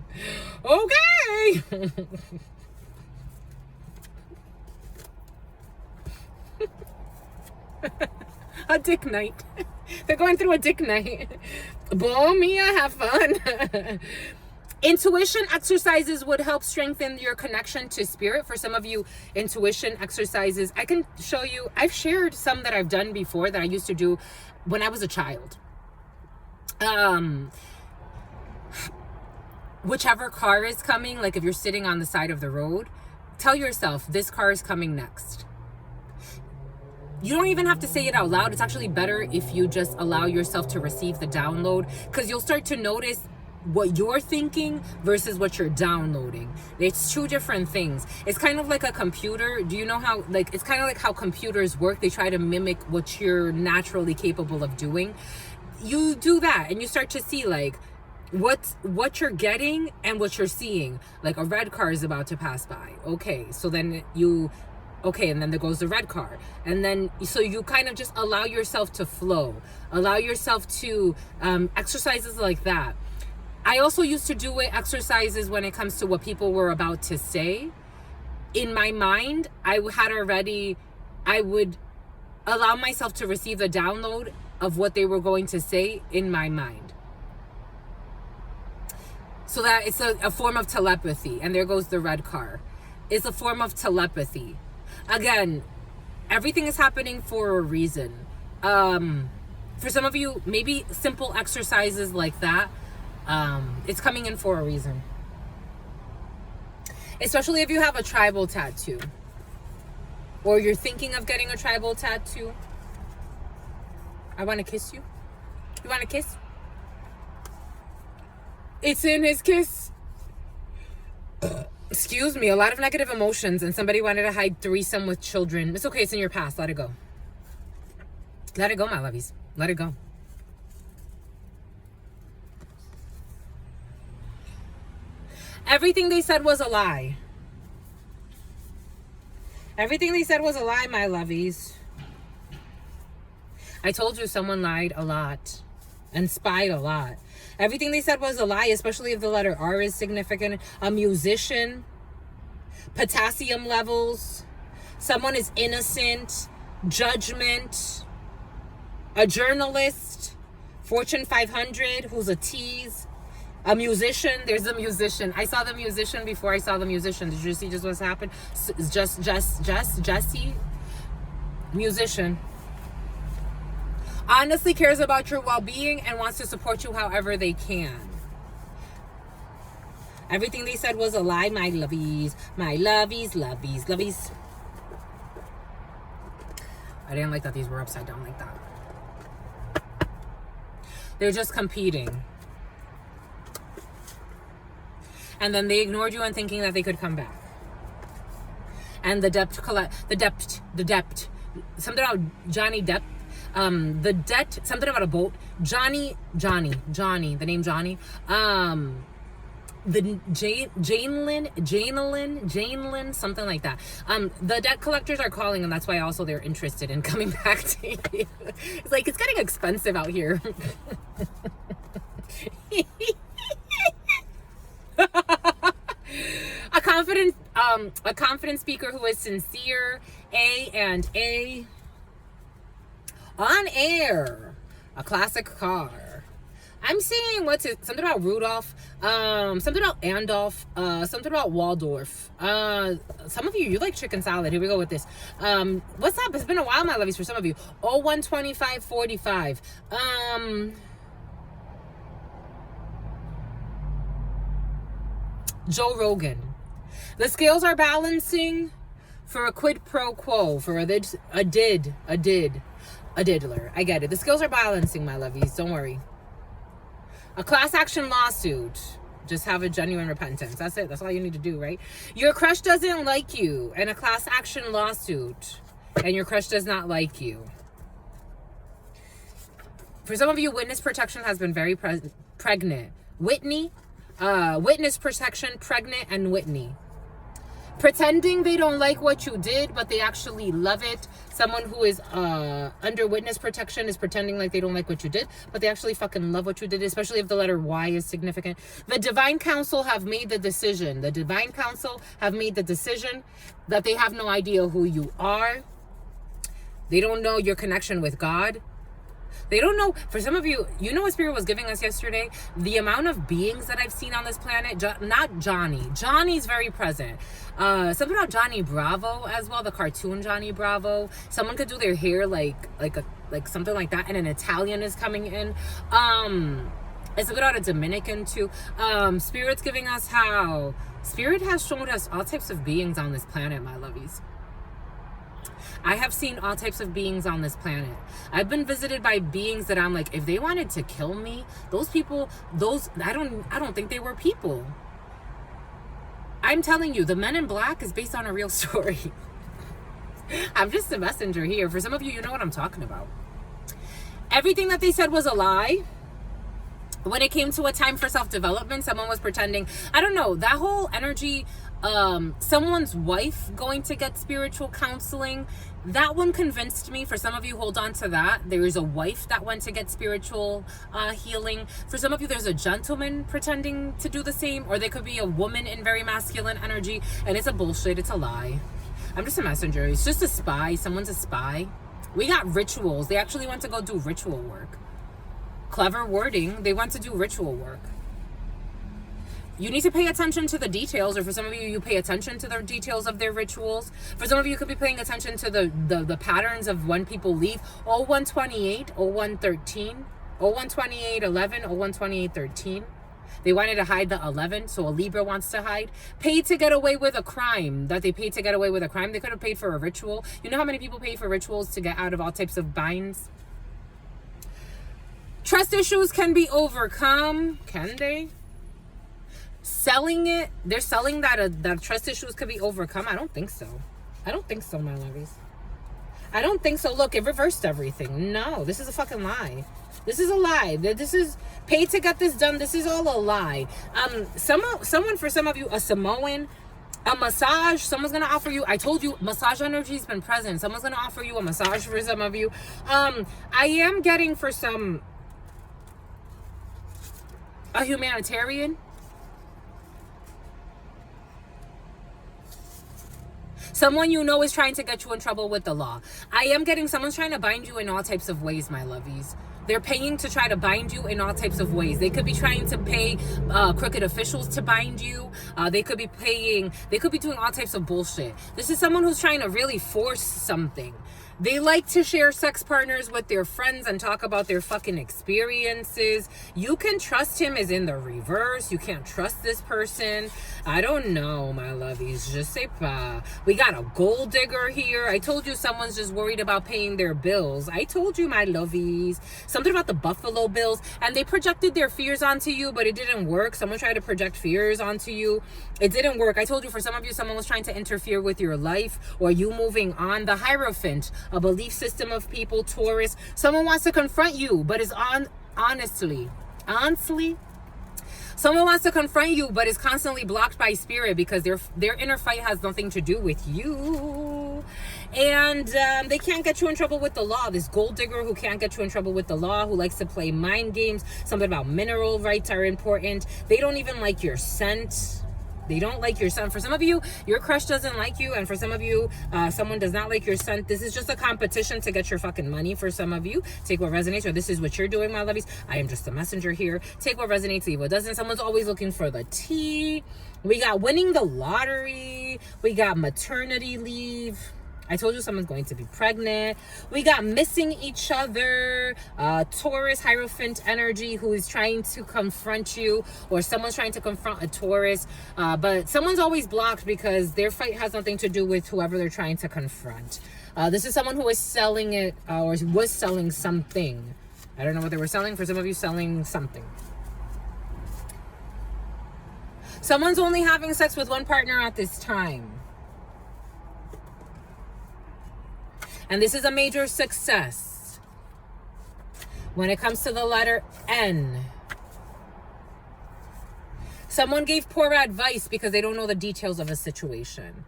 A dick night. They're going through a dick night. Boom, Mia, have fun. Intuition exercises would help strengthen your connection to spirit. For some of you, intuition exercises, I can show you. I've shared some that I've done before that I used to do when I was a child. Whichever car is coming, like if you're sitting on the side of the road, tell yourself, this car is coming next. You don't even have to say it out loud. It's actually better if you just allow yourself to receive the download, because you'll start to notice what you're thinking versus what you're downloading. It's 2 different things. It's kind of like a computer. Do you know how, like, it's kind of like how computers work? They try to mimic what you're naturally capable of doing. You do that and you start to see like what you're getting and what you're seeing. Like a red car is about to pass by. Okay, so then and then there goes the red car. And then, so you kind of just allow yourself to flow. Allow yourself to exercises like that. I also used to do exercises when it comes to what people were about to say. In my mind, I would allow myself to receive the download of what they were going to say in my mind. So that it's a form of telepathy. And there goes the red car. It's a form of telepathy. Again, everything is happening for a reason. For some of you, maybe simple exercises like that, it's coming in for a reason. Especially if you have a tribal tattoo. Or you're thinking of getting a tribal tattoo. I want to kiss you. You want to kiss? It's in his kiss. Excuse me, a lot of negative emotions, and somebody wanted to hide threesome with children. It's okay, it's in your past. Let it go. Let it go, my lovies. Let it go. Everything they said was a lie. Everything they said was a lie, my lovies. I told you someone lied a lot and spied a lot. Everything they said was a lie, especially if the letter R is significant. A musician, potassium levels, someone is innocent, judgment, a journalist, Fortune 500, who's a tease, a musician. There's a musician. I saw the musician before I saw the musician. Did you see just what's happened? Jesse, musician. Honestly cares about your well-being and wants to support you however they can. Everything they said was a lie, my lovies. My lovies, lovies, lovies. I didn't like that these were upside down like that. They're just competing. And then they ignored you and thinking that they could come back. And the debt, something about Johnny Depp. The debt, something about a boat. Johnny, the name Johnny. The Janelyn, something like that. The debt collectors are calling, and that's why also they're interested in coming back to you. It's like, it's getting expensive out here. A confident speaker who is sincere. A. On air, a classic car. I'm seeing something about Rudolph, something about Andolph, something about Waldorf. Some of you like chicken salad. Here we go with this. What's up? It's been a while, my lovies, for some of you. 012545. Joe Rogan. The scales are balancing for a quid pro quo, for a diddler. I get it. The scales are balancing, my lovies. Don't worry. A class action lawsuit. Just have a genuine repentance. That's it. That's all you need to do, right? Your crush doesn't like you. And a class action lawsuit. And your crush does not like you. For some of you, witness protection has been very pregnant. Whitney. Witness protection, pregnant, and Whitney. Pretending they don't like what you did, but they actually love it. Someone who is under witness protection is pretending like they don't like what you did, but they actually fucking love what you did, especially if the letter Y is significant. The Divine Council have made the decision. The Divine Council have made the decision that they have no idea who you are. They don't know your connection with God. They don't know. For some of you, you know what Spirit was giving us yesterday? The amount of beings that I've seen on this planet. Not Johnny. Johnny's very present. Something about Johnny Bravo as well. The cartoon Johnny Bravo. Someone could do their hair like something like that. And an Italian is coming in. It's a bit out of Dominican too. Spirit's giving us how Spirit has shown us all types of beings on this planet, my lovies. I have seen all types of beings on this planet. I've been visited by beings that I'm like, if they wanted to kill me, those people, I don't think they were people. I'm telling you, the Men in Black is based on a real story. I'm just a messenger here. For some of you, you know what I'm talking about. Everything that they said was a lie. When it came to a time for self-development, someone was pretending. I don't know, that whole energy, someone's wife going to get spiritual counseling, that one convinced me. For some of you, hold on to that. There is a wife that went to get spiritual healing. For some of you, there's a gentleman pretending to do the same, or there could be a woman in very masculine energy, and it's a bullshit. It's a lie. I'm just a messenger. It's just a spy. Someone's a spy. We got rituals. They actually went to go do ritual work. Clever wording. They went to do ritual work. you need to pay attention to the details, or for some of you, you pay attention to the details of their rituals. For some of you, you could be paying attention to the patterns of when people leave. 0128, 0113, 0128, 11, 0128, 13. They wanted to hide the 11, so a Libra wants to hide. Paid to get away with a crime. That they paid to get away with a crime. They could have paid for a ritual. You know how many people pay for rituals to get out of all types of binds? Trust issues can be overcome. Can they? Selling it. They're selling that trust issues could be overcome. I don't think so. I don't think so, my lovies. I don't think so. Look, it reversed everything. No, this is a fucking lie. This is a lie. This is paid to get this done. This is all a lie. Someone, for some of you, a Samoan, a massage. Someone's gonna offer you. I told you, massage energy's been present. Someone's gonna offer you a massage for some of you. I am getting for some a humanitarian. Someone you know is trying to get you in trouble with the law. I am getting someone's trying to bind you in all types of ways, my lovies. They're paying to try to bind you in all types of ways. They could be trying to pay crooked officials to bind you. They could be doing all types of bullshit. This is someone who's trying to really force something. They like to share sex partners with their friends and talk about their fucking experiences. You can trust him is in the reverse. You can't trust this person. I don't know, my lovies. Je sais pas. We got a gold digger here. I told you someone's just worried about paying their bills. I told you, my lovies. Something about the Buffalo Bills. And they projected their fears onto you, but it didn't work. Someone tried to project fears onto you. It didn't work. I told you, for some of you, someone was trying to interfere with your life or you moving on. The Hierophant, a belief system of people, Taurus. Someone wants to confront you, but is honestly, someone wants to confront you, but is constantly blocked by spirit because their inner fight has nothing to do with you. And they can't get you in trouble with the law. This gold digger who can't get you in trouble with the law, who likes to play mind games. Something about mineral rights are important. They don't even like your scent. They don't like your scent. For some of you, your crush doesn't like you. And for some of you, someone does not like your scent. This is just a competition to get your fucking money for some of you. Take what resonates, or this is what you're doing, my lovies. I am just a messenger here. Take what resonates, leave what doesn't. Someone's always looking for the tea. We got winning the lottery. We got maternity leave. I told you someone's going to be pregnant. We got missing each other. Taurus, Hierophant energy, who is trying to confront you, or someone's trying to confront a Taurus. But someone's always blocked because their fight has nothing to do with whoever they're trying to confront. This is someone who is selling it, or was selling something. I don't know what they were selling. For some of you, selling something. Someone's only having sex with one partner at this time. And this is a major success. When it comes to the letter N, someone gave poor advice because they don't know the details of a situation.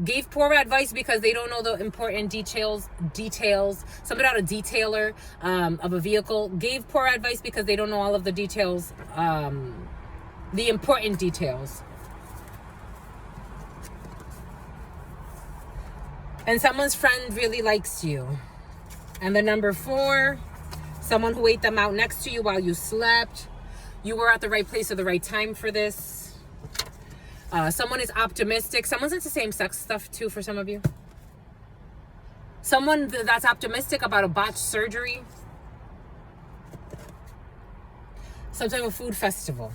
Gave poor advice because they don't know the important details. Something about a detailer of a vehicle. Gave poor advice because they don't know all of the details, the important details. And someone's friend really likes you. And the number 4, someone who ate them out next to you while you slept. You were at the right place at the right time for this. Someone is optimistic. Someone's into same-sex stuff too for some of you. Someone that's optimistic about a botched surgery. Some type of food festival.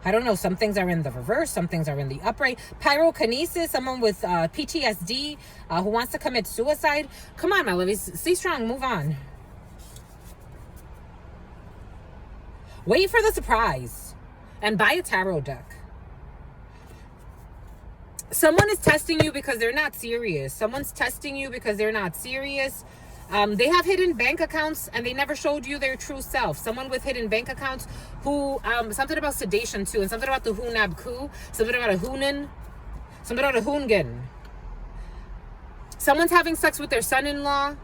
I don't know. Some things are in the reverse. Some things are in the upright. Pyrokinesis, someone with PTSD who wants to commit suicide. Come on, my lovies. Stay strong. Move on. Wait for the surprise. And buy a tarot deck. Someone is testing you because they're not serious. Someone's testing you because they're not serious. They have hidden bank accounts and they never showed you their true self. Someone with hidden bank accounts who, something about sedation too, and something about the Hunab coup, something about a Hunan, something about a Hungan. Someone's having sex with their son-in-law.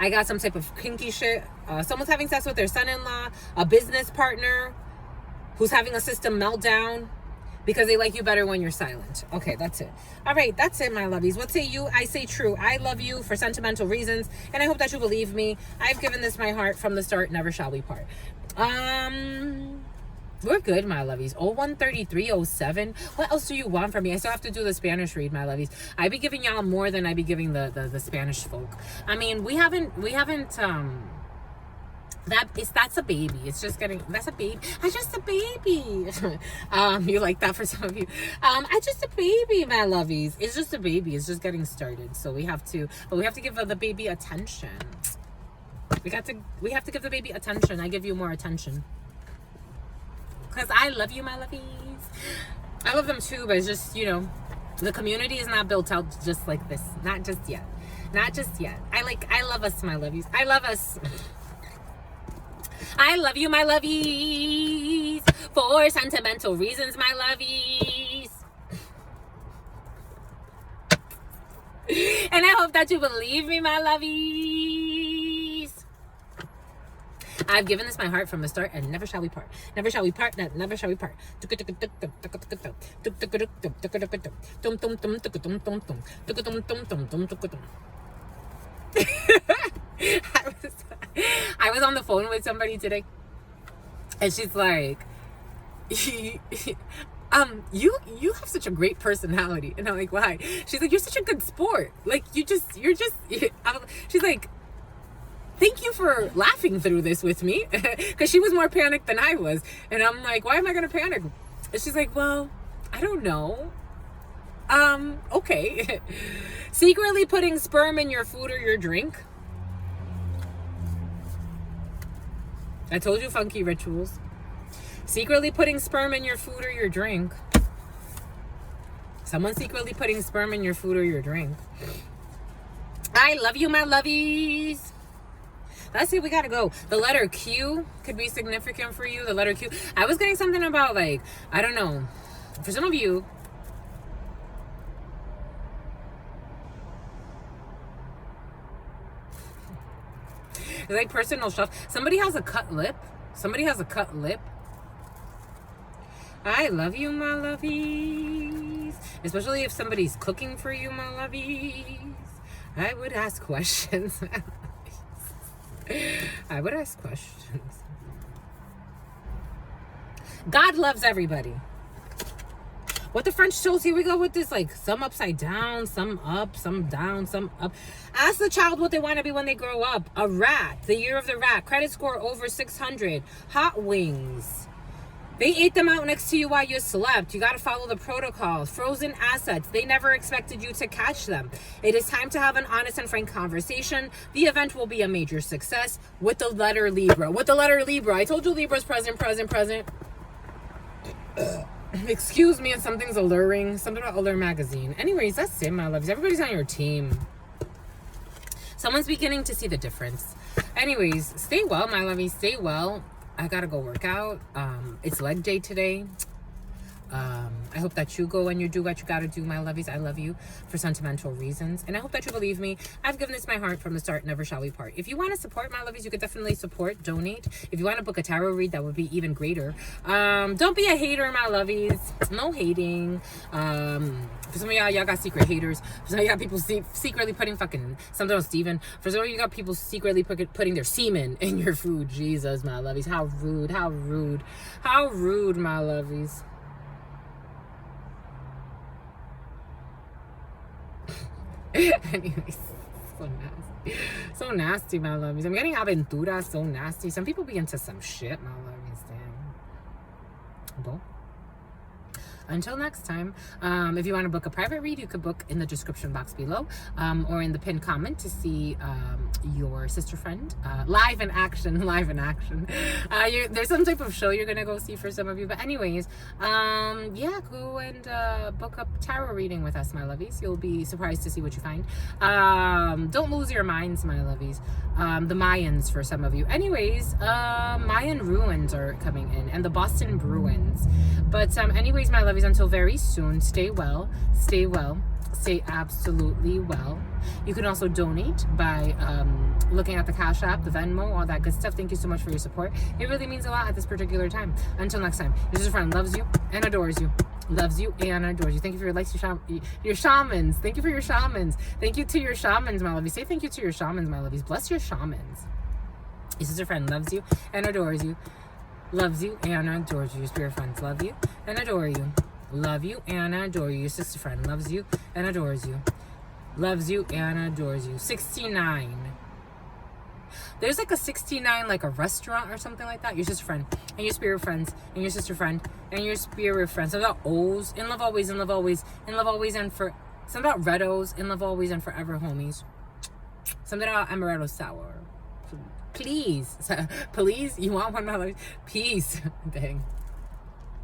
I got some type of kinky shit. Someone's having sex with their son-in-law, a business partner who's having a system meltdown. Because they like you better when you're silent. Okay, that's it. All right, that's it, my lovies. What say you? I say true. I love you for sentimental reasons, and I hope that you believe me. I've given this my heart from the start. Never shall we part. We're good, my lovies. 013307. What else do you want from me? I still have to do the Spanish read, my lovies. I be giving y'all more than I be giving the Spanish folk. I mean, we haven't that's a baby. It's just getting, that's a baby. I just a baby. You like that for some of you. I just a baby, my lovies. It's just a baby. It's just getting started. So we have to give the baby attention. We have to give the baby attention. I give you more attention. Because I love you, my lovies. I love them too, but it's just, you know, the community is not built out just like this. Not just yet. Not just yet. I love us, my lovies. I love us. I love you, my lovies, for sentimental reasons, my lovies. And I hope that you believe me, my lovies. I've given this my heart from the start, and never shall we part. Never shall we part. Never shall we part. I was on the phone with somebody today, and she's like, you have such a great personality. And I'm like, why? She's like, you're such a good sport. Like, she's like, thank you for laughing through this with me. Because she was more panicked than I was. And I'm like, why am I going to panic? And she's like, well, I don't know. Okay. Secretly putting sperm in your food or your drink. I told you, funky rituals. Secretly putting sperm in your food or your drink. Someone secretly putting sperm in your food or your drink. I love you, my lovies. Let's see, we gotta go. The letter Q could be significant for you. The letter Q. I was getting something about, like, I don't know. For some of you, it's like personal stuff. Somebody has a cut lip. Somebody has a cut lip. I love you, my lovies. Especially if somebody's cooking for you, my lovies. I would ask questions. I would ask questions. God loves everybody. What the French toast, here we go with this, like, some upside down, some up, some down, some up. Ask the child what they want to be when they grow up. A rat, the year of the rat, credit score over 600, hot wings. They ate them out next to you while you slept. You got to follow the protocols. Frozen assets, they never expected you to catch them. It is time to have an honest and frank conversation. The event will be a major success with the letter Libra. With the letter Libra, I told you Libra's present. Excuse me, and something's alluring. Something about Allure magazine. Anyways, that's it, my loves. Everybody's on your team. Someone's beginning to see the difference. Anyways, stay well, my lovies. Stay well. I gotta go work out. It's leg day today. I hope that you go and you do what you gotta do, my lovies. I love you for sentimental reasons. And I hope that you believe me. I've given this my heart from the start. Never shall we part. If you want to support my lovies, you could definitely support, donate. If you want to book a tarot read, that would be even greater. Don't be a hater, my lovies. No hating. For some of y'all got secret haters. For some of y'all people secretly putting fucking something on Steven. For some of you got people secretly putting their semen in your food. Jesus, my lovies. How rude. How rude. How rude, my lovies. Anyways, so nasty, my lovies. I'm getting aventura, so nasty. Some people be into some shit, my lovies. Damn. Well, until next time, if you want to book a private read, you could book in the description box below, or in the pinned comment to see your sister friend live in action. There's some type of show you're gonna go see for some of you, but anyways, yeah, go and book a tarot reading with us, my lovies. You'll be surprised to see what you find. Don't lose your minds, my lovies. The Mayans for some of you. Anyways, Mayan ruins are coming in, and the Boston Bruins. But anyways, my lovies, until very soon, stay well, stay absolutely well. You can also donate by looking at the Cash App, the Venmo, all that good stuff. Thank you so much for your support. It really means a lot at this particular time. Until next time, your sister friend loves you and adores you. Loves you and adores you. Thank you for your likes, your shamans. Thank you for your shamans. Thank you to your shamans, my lovies. Say thank you to your shamans, my lovies. Bless your shamans. Your sister friend loves you and adores you. Loves you and adores you. Your spirit friends love you and adore you. Love you and adore you. Your sister friend loves you and adores you. Loves you and adores you. 69. There's like a 69, like a restaurant or something like that. Your sister friend and your spirit friends and your sister friend and your spirit friends. Something about O's, in love always, in love always, in love always, and for something about red O's, in love always and forever, homies. Something about amaretto sour. Please, please, you want $1? Peace. Dang.